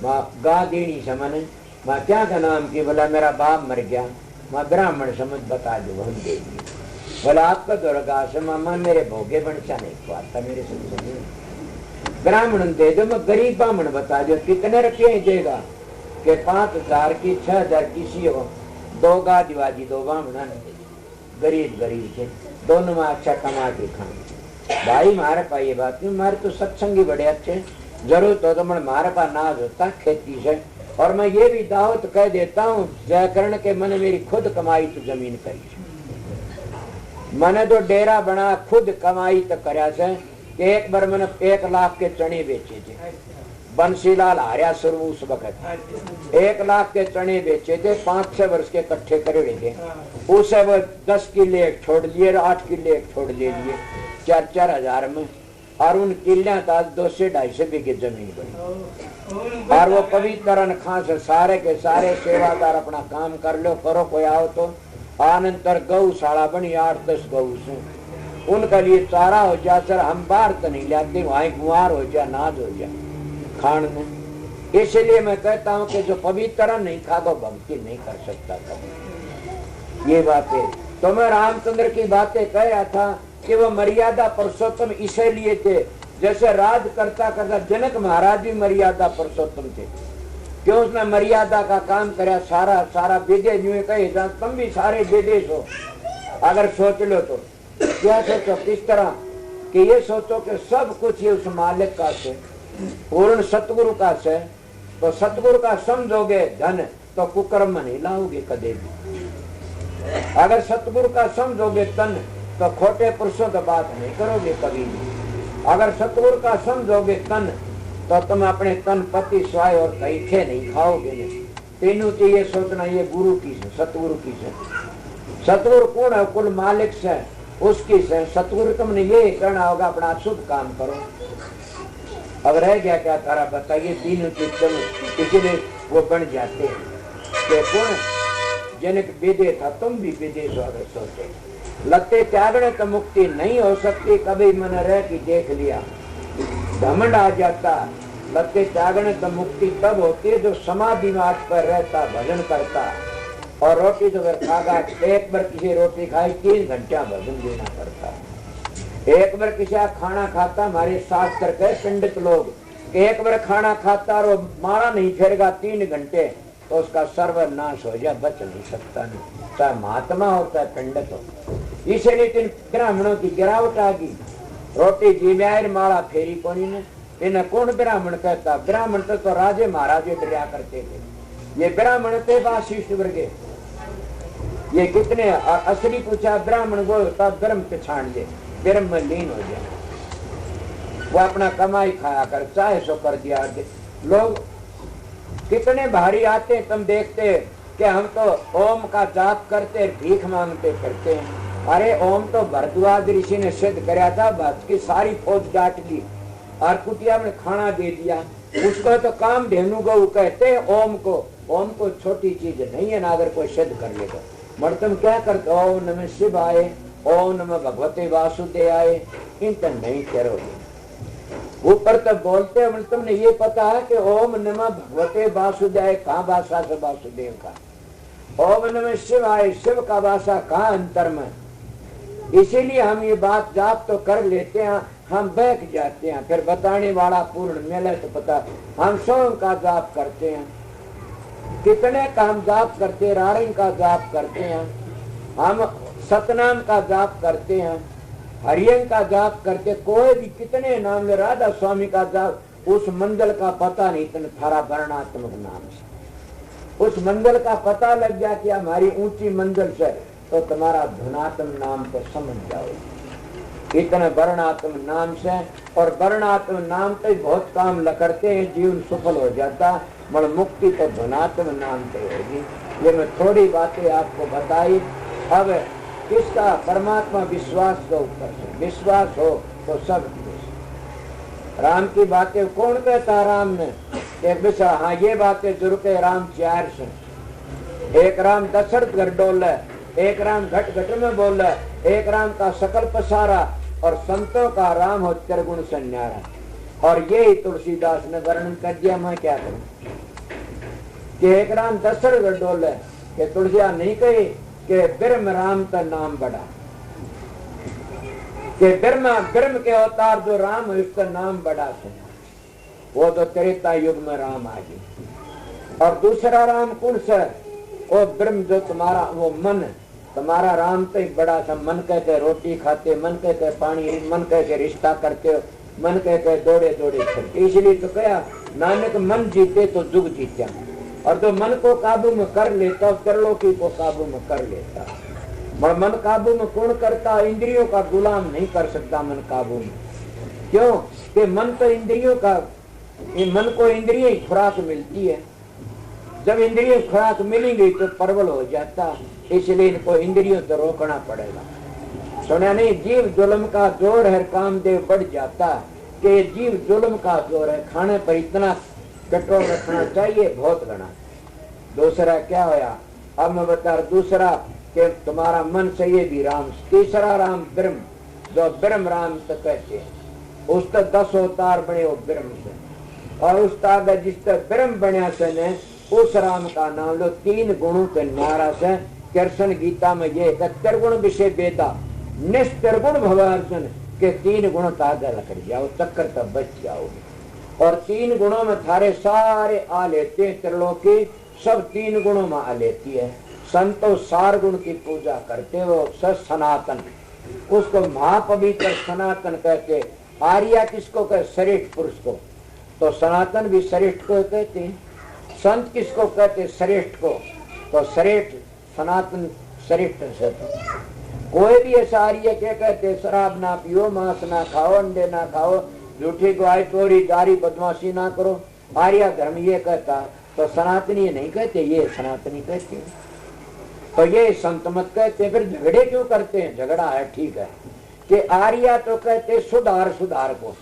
माँ गा देनी से मैंने, माँ क्या का नाम की, बोला मेरा बाप मर गया, माँ ब्राह्मण समझ बता दो, हम दे दिए। बोला आपका दुर्गा से मामा मेरे भोगे बनसा नहीं खुआता, मेरे समझ ब्राह्मण दे दो, मैं गरीब ब्राह्मण बता दो कितने रुपये देगा, कि 5000 की 6000 किसी हो, 2 गा दिवाजी 2 ब्राह्मण, गरीब के दोनों में अच्छा कमा के खाए। भाई मारे पा ये बात नहीं, मारे तो सत्संगी बड़े अच्छे, जरूरत हो तो मारे पा नाज होता खेती से। और मैं ये भी दावत कह देता हूँ, जयकरण के मैंने मेरी खुद कमाई तो जमीन करी, मैंने तो डेरा बना खुद कमाई तो करया से। एक बार मैंने 1 लाख के चने बेचे थे, बंसीलाल हारिया शुरू उस वक्त 1 लाख के चने बेचे थे, 5-6 वर्ष के इकट्ठे करे थे। उसे वो 10 किले एक छोड़ लिए, 8 किले एक छोड़ ले लिए, 4-4 हजार में। और उन किलियां 200-250 बीघे जमीन बनी। और वो पवित्र खां से सारे के सारे सेवादार अपना काम कर लो, करो कोई आओ तो। आनंतर गौशाला बनी 8-10 गौ से, उनके लिए चारा हो जा। सर हम बाहर तो नहीं लाते, वहां गुआर हो जा, नाज हो जा खान में। इसलिए मैं कहता हूँ कि जो पवित्र नहीं खागा भक्ति नहीं कर सकता कभी। ये बातें तो मैं रामचंद्र की बातें कह रहा था कि वो मर्यादा पुरुषोत्तम इसलिए थे, जैसे राज करता करता जनक महाराज भी मर्यादा पुरुषोत्तम थे। क्यों उसने मर्यादा का काम करा, सारा विदेश यूं कहे, तुम भी सारे विदेश हो। अगर सोच लो तो क्या सोचो, किस तरह कि ये सोचो कि सब कुछ ये उस मालिक का से, पूर्ण सतगुरु का से। तो सतगुरु का समझोगे धन तो कुकर्म में नहीं लाओगे कदे भी। अगर सतगुरु का समझोगे तन तो खोटे पुरुषों तो बात नहीं करोगे कभी भी। अगर सतगुरु का समझोगे तन तो तुम अपने तन पति स्वाय और कहीं थे नहीं खाओगे नहीं। तीनों तो ये सोचना ये गुरु की से, सतगुरु की से। सतगुरु कौन है? कुल मालिक से, उसकी से। सतगुरु तुमने ये करना होगा, अपना शुभ काम करो। अब रह गया क्या तारा बताइए, तीनों चीज तुम इसलिए वो बन जाते हैं कि कौन जनक विदे था, तुम भी विदेश हो। अगर सोचे लत्ते त्यागने तो मुक्ति नहीं हो सकती, कभी मन रह की देख लिया घमंड आ जाता। लत्ते त्यागने तो मुक्ति तब होती है जो समाधि मार्ग पर रहता, भजन करता। और रोटी तो अगर खागा, एक बार किसी रोटी खाई 3 घंटा भजन देना पड़ता। एक बार किसी खाना खाता, हमारे शास्त्र के पंडित लोग, एक बार खाना खाता और मारा नहीं फिरेगा 3 घंटे तो उसका सर्वनाश हो जाए, बच नहीं सकता नहीं, चाहे महात्मा हो चाहे पंडित हो। इसलिए तीन ब्राह्मणों की गिरावट आ गई। रोटी जी में माला फेरी कोनी ने, इन्हें कौन ब्राह्मण कहता? ब्राह्मण तो राजे महाराजे डरिया करते थे। ये ब्राह्मण थे वाशिष्ठ वर्गे, ये कितने असली पूछा ब्राह्मण वो होता धर्म पे छाण दे, धर्म में लीन हो जाए, वो अपना कमाई खाया कर, चाहे सो कर दिया। लोग कितने भारी आते हैं, तुम देखते कि हम तो ओम का जाप करते भीख मांगते करते हैं। अरे ओम तो भरद्वाज ऋषि ने सिद्ध कराया था, भक्त की सारी फौज डांट ली और कुटिया में खाना दे दिया। उसको तो काम धेनु गौ कहते हैं ओम को। ओम को छोटी चीज नहीं है ना, अगर कोई सिद्ध कर लेगा। मगर तुम क्या करते? ओम नमः शिवाय, ओम नमः भगवते वासुदेवाय, इन तो नहीं करोगे। ऊपर तो बोलते हैं, तुमने ये पता है कि ओम नमः भगवते वासुदेवाय कहाँ भाषा से वासुदेव का, ओम नमः शिवाय शिव का भाषा कहाँ अंतर में। इसीलिए हम ये बात जाप तो कर लेते हैं, हम बैठ जाते हैं, फिर बताने वाला पूर्ण मिले तो पता। हम स्वयं का जाप करते हैं, कितने का हम जाप करते हैं, रारिंग का जाप करते हैं, हम सतनाम का जाप करते हैं, हरियंग का जाप करते, कोई भी कितने नाम ले, राधा स्वामी का जाप, उस मंडल का पता नहीं इतना थारा वर्णात्मक नाम से। उस मंडल का पता लग गया कि हमारी ऊंची मंडल से, तो तुम्हारा धुनात्म नाम तो समझ जाओ। इतने वर्णात्म नाम से, और वर्णात्म नाम तो बहुत काम करते हैं, जीवन सफल हो जाता, मगर मुक्ति तो धुनात्म नाम से होगी। ये मैं थोड़ी बातें आपको बताई। अब किसका? परमात्मा विश्वास के ऊपर से, विश्वास हो तो सब कुछ। राम की बातें कौन कहता? राम ने एक विषय, हाँ ये बातें जरूर के राम 4 से। एक राम दशरथ घर डोल है, एक राम घट घट में बोल है, एक राम का सकल पसारा, और संतों का राम हो त्रिगुण संन्यारा। और ये ही तुलसीदास ने वर्णन कर दिया। मैं क्या करूं कि एक राम दशरथ घर डोल है, कि तुलसिया नहीं कही कि ब्रह्म राम का नाम बड़ा, कि ब्रह्म के अवतार जो राम है उसका नाम बड़ा से, वो तो त्रेता युग में राम आ गई। और दूसरा राम कौन सा? वो ब्रह्म जो तुम्हारा वो मन, तुम्हारा राम तो एक बड़ा सा। मन कहते रोटी खाते, मन कहते पानी, मन कहते रिश्ता करते हो, मन कहते दौड़े दौड़े करते। इसलिए तो कहा नानक मन जीते तो जुग जीत्या, और तो मन को काबू में कर लेता, त्रिलोकी को काबू में कर लेता। मगर मन काबू में कौन करता? इंद्रियों का गुलाम नहीं कर सकता मन काबू में। क्यों? कि मन तो इंद्रियों का, मन को इंद्रिय खुराक मिलती है। जब इंद्रिय खुराक मिलेंगी तो प्रबल हो जाता, इसलिए इनको इंद्रियों से रोकना पड़ेगा। सुना नहीं? जीव जुल्म का जोर है, कामदेव बढ़ जाता कि जीव जुल्म का जोर है, खाने पर इतना कंट्रोल रखना चाहिए, बहुत घना। दूसरा क्या होया? अब मैं बता रहा, दूसरा कि तुम्हारा मन से ये भी राम। तीसरा राम ब्रह्म, जो ब्रह्म राम तो कहते हैं, उस तक 10 अवतार बने वो ब्रह्म से, और उस ताग जिस तक ब्रह्म बने से ने उस राम का नाम लो। 3 गुणों के नारा से कृष्ण गीता में ये त्रिगुण विषय वेदा निस्त्रिगुण भवार्जुन के 3 गुण ताजा लकड़ जाओ, चक्कर तब बच जाओगे। और 3 गुणों में थारे सारे आ लेते हैं, त्रिलोकी सब 3 गुणों में आ लेती है। संतो 4 गुण की पूजा करते हो, सनातन, उसको महापवित्र सनातन कहते। आर्या किसको कहते? श्रेष्ठ पुरुष को, तो सनातन भी श्रेष्ठ को कहते हैं। संत किसको कहते? श्रेष्ठ को, तो श्रेष्ठ सनातन श्रेष्ठ से। कोई भी ऐसा आर्य क्या कहते? शराब ना पियो, मांस ना खाओ, अंडे ना खाओ, झूठी गवाही, चोरी दारी बदमाशी ना करो, आर्य धर्म ये कहता। तो सनातनी नहीं कहते, ये सनातनी कहते हैं। तो ये संत मत कहते। फिर झगड़े क्यों करते हैं? झगड़ा है ठीक है कि आर्य तो कहते सुधार को,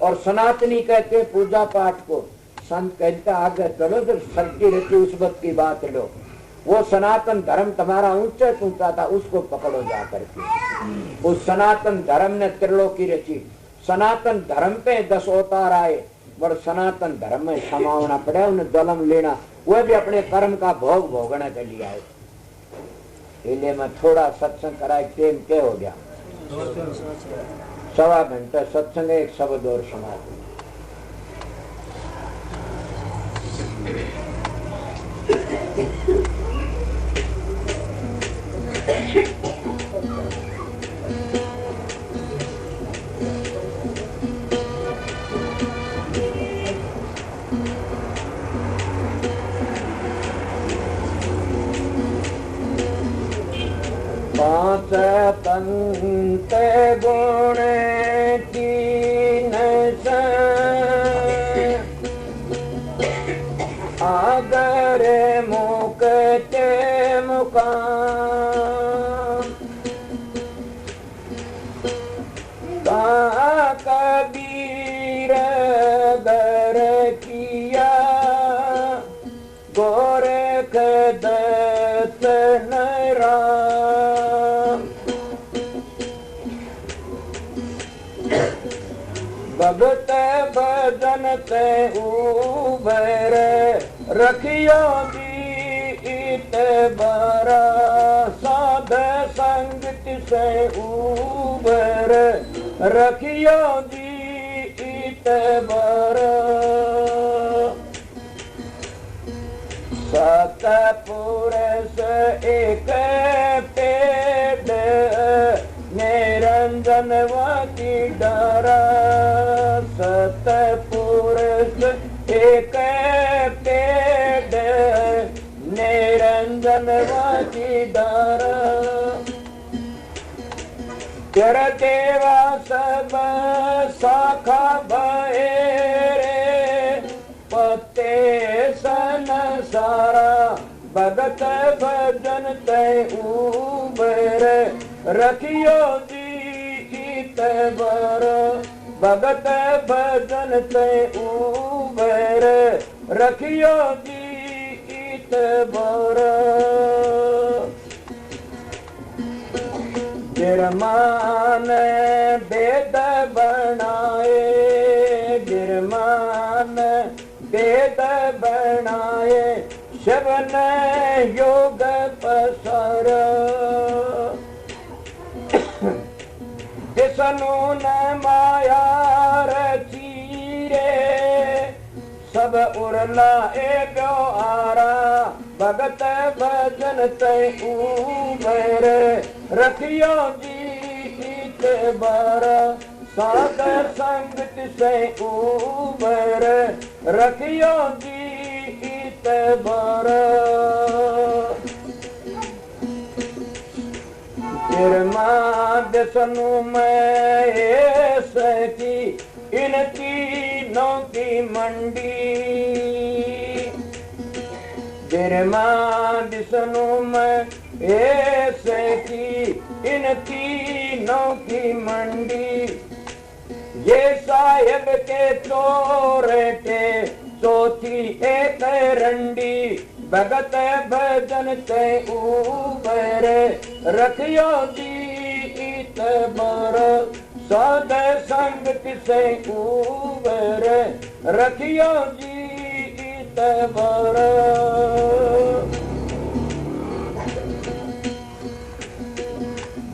और सनातनी कहते पूजा पाठ को। संत कहते आगे चलो, जब सच्ची रची उस वक्त की बात लो। वो सनातन धर्म तुम्हारा ऊंचा ऊंचा था, उसको पकड़ो जा करके। उस सनातन धर्म ने त्रिलोकी रची। सनातन धर्म पे 10 अवतार आए, पर सनातन धर्म में समावना पड़े, उन्हें जन्म लेना, वह भी अपने कर्म का भोग भोगने के लिए आए। इसलिए मैं थोड़ा सत्संग कराए, टेम क्या हो गया? सवा घंटा सत्संग, एक शब्द और सुना दो। पांच पंत गुण तीन आगर मुक्ते मुकाम का कबीर गर किया गोरख दत्त राम भगत भजन ते उबर रखियो दीत बरा साध संगत से उबर रखियो दीत बरा सतपुरुष एक पेड़ निरंजन वाकी डरा सतपुरुष एक पेड़ निरंजन वाकी डरा तेरा देवा सब शाखा भैरे पते सन सारा भगत भजन ते उबर रखियो जीत बर भगत भजन ते उबर रखियो जीत बर गिरमान वेद बनाए गिरमान वेद बनाए शवन योग पसर जिसनु न माया रचीरे सब उरला एगो आरा भगत भजन ते उबर रखियो जीत बर साध संगत से उबर रखियो जीत बर दसनु में सकी इन तीनों की मंडी दिसनु में ऐसे की इन तीनों की मंडी ये साहेब के चोर के चौथी एक रंडी भगत भजन ते उबर रखियो जीत बर साध संगत से उबर रखियो जीत बर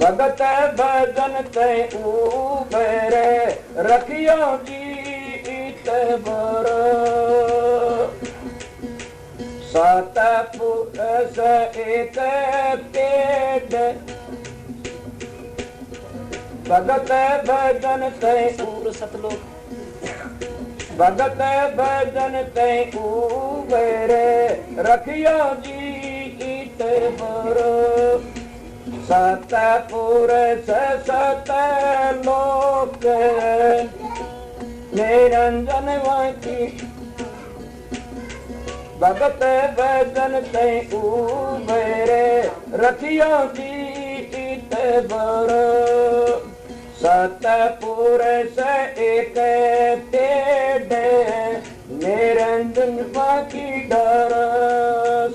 भगत भजन ते उबर रखियो जीत बर सतपुरुष एक पेड़ भगत भजन ते सतलोक भगत भजन ते उबर रखियो जीत बर सतपुरुष सतलोक निरंजन वाकी भगत भजन ते उबर रखियो जीत बर सतपुरुष एक पेड़ निरंजन वाकी डर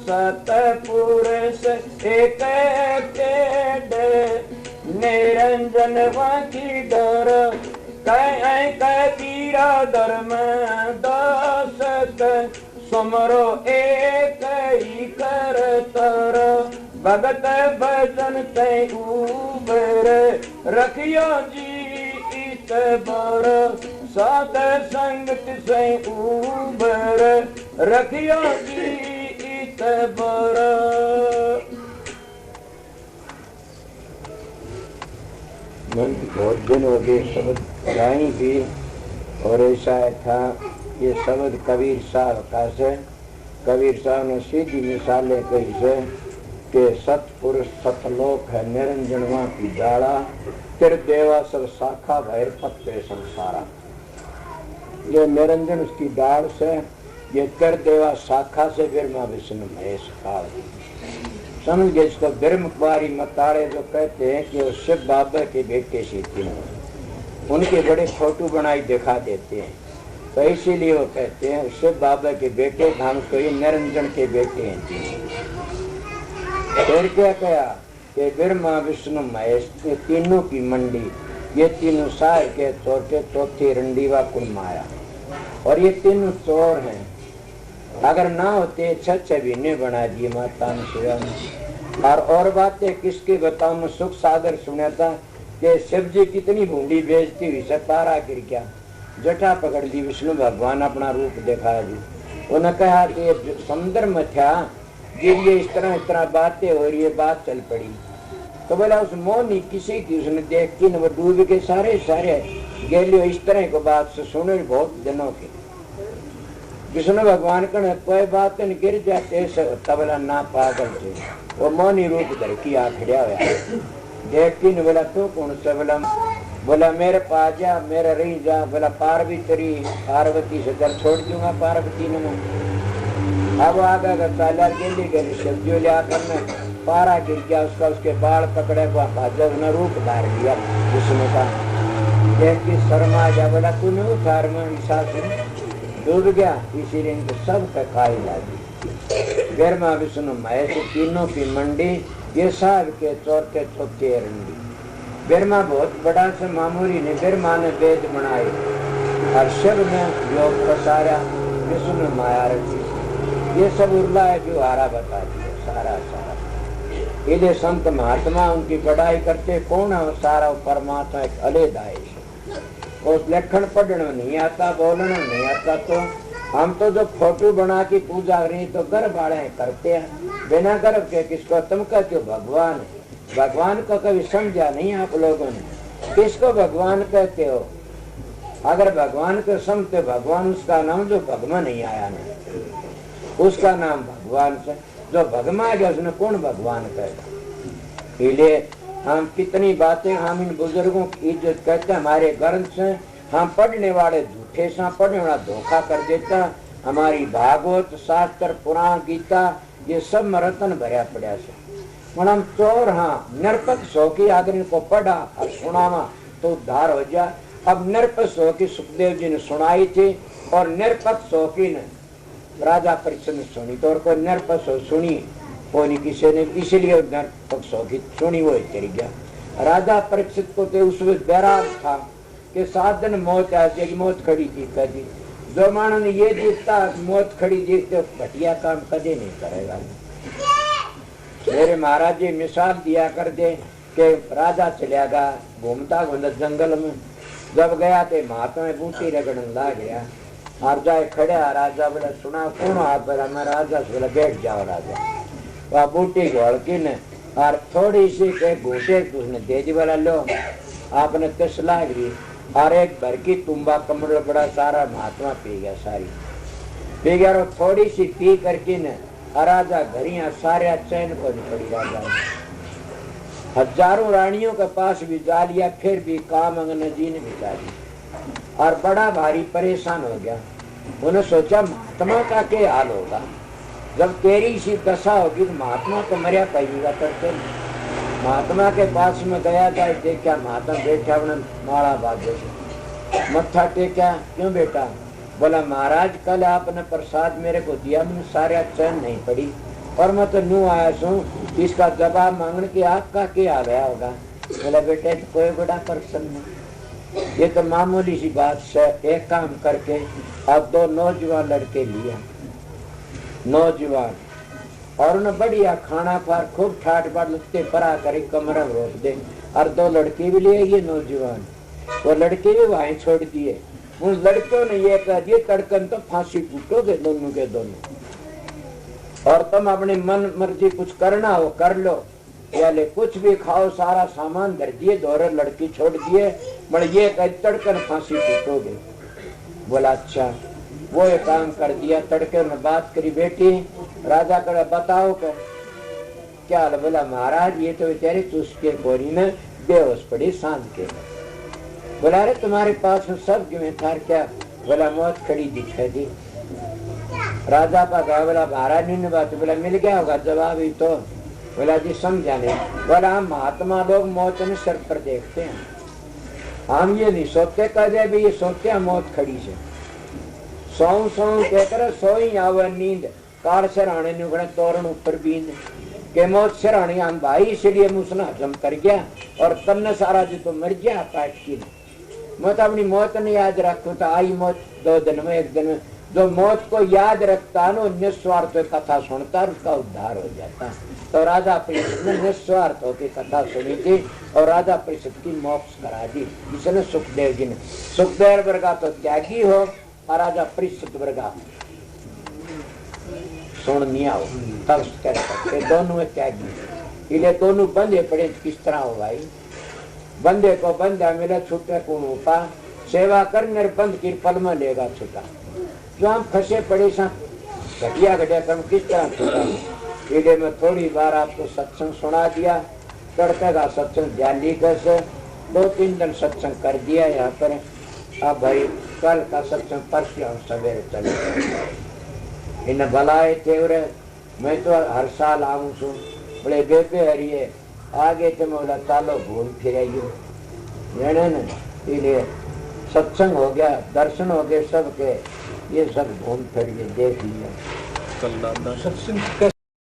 सतपुरुष एक पेड़ निरंजन वाकी डर कबीरा धर्म दास सुमरो एक ही कर तर भगत भजन ते उबर रखियो जीत इत बोर साध संगत से उबर रखियो जी इत बोर। मन बहुत दिन हो गए शब्द गाई भी, और ऐसा था ये शब्द कबीर साहब का से। कबीर साहब ने सीधी मिसालें कही से कि सतपुरुष सतलोक है निरंजनवा की डाला, तिर देवा सब शाखा भैर पत्ते संसारा। ये निरंजन उसकी डाल से, ये तिर देवा शाखा से, ब्रह्मा विष्णु महेश काल। समझ गए इसको? ब्रह्म कुमारी मताड़े जो कहते हैं कि वो शिव बाबा के बेटे से तीनों, उनके बड़े फोटो बनाई दिखा देते हैं, तो इसीलिए वो कहते हैं शिव बाबा के बेटे, हम तो ये निरंजन के बेटे हैं तीनों। फिर क्या कहा कि ब्रह्मा विष्णु महेश तीनों की मंडी, ये तीनों सार के चौथे चौथी रंडीवा कुल माया, और ये तीनों चोर हैं। अगर ना होते छह महीने बना दिए माता ने शिवा ने। और बातें किसकी बताऊं, मैं सुख सागर सुना था कि शिव जी कितनी भूली बेचती हुई से तारा गिर गया, जटा पकड़ ली, विष्णु भगवान अपना रूप दिखा दी। उन्होंने कहा कि समुद्र में था गिर, ये इस तरह बातें हो रही है, बात चल पड़ी। तो बोला उस मोहनी किसी की उसने देख की न, वो डूब के सारे गेलियो इस तरह को बात से सुने बहुत दिनों के। विष्णु भगवान कने कोई बात नहीं गिर जाते तबला ना पागल थे, वो मोहनी रूप धर की आ खड़ा हुआ देख की न। बोला तू कौन सा? बोला मेरे पास जा, मेरा रही जा। बोला पार्वती से चल छोड़ दूंगा पार्वती ने। अब आगा का चाला गेली गली सब्जियों ले आकर में पारा गिर गया उसका, उसके बाल पकड़े हुआ भाजर ने रूप धार लिया। उसने कहा देख की शर्मा जा। बोला तूने उठार में डूब गया, इसीलिए इनको सब का खाई लागी। ब्रह्मा विष्णु महेश तीनों की मंडी, ये साहब के चौथे चौथे रंडी। ब्रह्मा बहुत बड़ा से मामूली ने, ब्रह्मा ने वेद बनाए और शिव ने योग प्रसारा, विष्णु माया रची। ये सब उर्ला है व्यवहारा बता दिया सारा। इधे संत महात्मा उनकी बड़ाई करते, कौन है सारा परमात्मा एक अलग है। उस लक्षण पढ़ने नहीं आता, बोलने नहीं आता, तो हम तो जो फोटो बना की पूजा रही तो गर्भ वाले करते हैं बिना गर्भ के। किसको तुम कहते हो? भगवान। भगवान को कभी समझा नहीं आप लोगों ने, किसको भगवान कहते हो? अगर भगवान को समझते, भगवान उसका नाम जो भगवान नहीं आया ना, उसका नाम भगवान से। जो भगमा गया उसने कौन भगवान कहता? इसलिए हम कितनी बातें हम इन बुजुर्गों की इज्जत करते, हमारे ग्रंथ से हम पढ़ने वाले झूठे से पढ़ने वाला धोखा कर देता। हमारी भागवत शास्त्र पुराण गीता ये सब मरतन भरया पड़ा से। हम चोर हाँ निरपक्ष हो की अगर इनको पढ़ा और सुनावा तो उद्धार हो जा। अब निरपक्ष हो की सुखदेव जी ने सुनाई थी, और निरपक्ष हो की ने राजा परीक्षित ने सुनी, तो और कोई निरपक्ष हो सुनी वो नहीं किसी ने, इसलिए निरपक्ष हो की सुनी वो चली गया। राजा परीक्षित को तो उस वक्त बैराग था कि 7 दिन मौत आती, मौत खड़ी जीता जी। जो मानो ने ये जीतता मौत खड़ी जीतते घटिया काम कदे नहीं करेगा। मेरे महाराज जी मिसाल दिया कर दे कि राजा चलिया गया घूमता घूमता जंगल में, जब गया तो महात्मा में बूटी रगड़न ला गया और जाए खड़ा। राजा बोला सुना कौन आप? बोला मैं राजा से। बोला बैठ जाओ राजा। वह बूटी घोड़की ने और थोड़ी सी के घूटे उसने दे दी। बोला लो आपने किस लाग रही, और एक भर की तुम्बा कमर बड़ा सारा महात्मा पी गया, सारी पी गया। और थोड़ी सी पी करके ने राजा घरिया सारे चैन को नहीं पड़ी। राजा हजारों रानियों के पास भी जा लिया, फिर भी कामंगन जी ने बिता दी और बड़ा भारी परेशान हो गया। उन्होंने सोचा महात्मा का क्या हाल होगा, जब तेरी सी दशा होगी तो महात्मा तो मरिया पाएगा। करते महात्मा के पास में गया था, देखा महात्मा बैठा अपने माड़ा बाजे से मत्था टेका। क्यों बेटा? बोला महाराज कल आपने प्रसाद मेरे को दिया, मैंने सारे चैन नहीं पड़ी और मैं तो न्यू आया हूँ, इसका जवाब मांगने की आपका क्या आ गया होगा। बोला बेटे तो कोई बड़ा पर्सन नहीं, ये तो मामूली सी बात से। एक काम करके अब 2 नौजवान लड़के लिया, नौजवान, और उन्हें बढ़िया खाना पार खूब ठाट बाट लगते परा करे कमरा रोक दे, और 2 लड़के भी ले ये नौजवान। वो लड़के भी वहीं छोड़ दिए। उस लड़कियों ने ये कह दिया तड़कन तो फांसी टूटोगे दोनों के दोनों, और तुम अपनी मन मर्जी कुछ करना हो कर लो, या ले कुछ भी खाओ, सारा सामान धर दिए, दोहरे लड़की छोड़ दिए, बड़े ये कह तड़कन फांसी टूटोगे। बोला अच्छा। वो एक काम कर दिया, तड़के में बात करी बेटी राजा कर बताओ क्या हाल? बोला महाराज ये तो बेचारी चुस्के गोरी में बेहोश पड़ी सांझ के। बोला अरे तुम्हारे पास में सब क्यों था क्या? बोला मौत खड़ी दिखाई दी। राजा का कहा बोला महाराज ने बात, बोला मिल गया होगा जवाब ही तो। बोला जी समझा नहीं। बोला हम महात्मा लोग मौत ने सर पर देखते हैं, हम ये नहीं सोचते कदे भी, ये सोचते हैं मौत खड़ी से। सौ सौ कहकर सोई आवे नींद, कार सराने ने तोरण ऊपर बींद के मौत सरानी हम भाई, इसलिए मुसना हजम कर गया और तन्ने सारा जी तो मर गया काट की। मैं तो अपनी मौत नहीं याद रखू तो आई मौत 2 दिन में 1 दिन में। जो मौत को याद रखता नो निस्वार्थ कथा सुनता उसका उद्धार हो जाता। तो राजा परिषद ने निस्वार्थ होकर कथा सुनी थी और राजा परिषद की मोक्ष करा दी, जिसने सुखदेव जी ने। सुखदेव वर्गा तो त्यागी हो और राजा परिषद वर्गा सुनिया हो, तब कह सकते दोनों त्यागी। इसलिए दोनों बंधे पड़े किस तरह हो भाई? बंदे को बंदा मिले छूटे को उपा, सेवा करने बंद की पल में लेगा छूटा। जो हम फंसे पड़े सा घटिया घटिया कर्म किस तरह छूटा? इसलिए मैं थोड़ी बार आपको सत्संग सुना दिया, तड़के का सत्संग जाली कैसे 2-3 दिन सत्संग कर दिया यहाँ पर। अब भाई कल का सत्संग परसों सवेरे चले इन भलाए थे। मैं तो हर साल आऊँ छू, बड़े बेबे हरिये आगे तो मैं बोला चालो घूम फिर आइयो इसलिए सत्संग हो गया, दर्शन हो गए सबके, ये सब घूम फिर देख लिया। सत्संग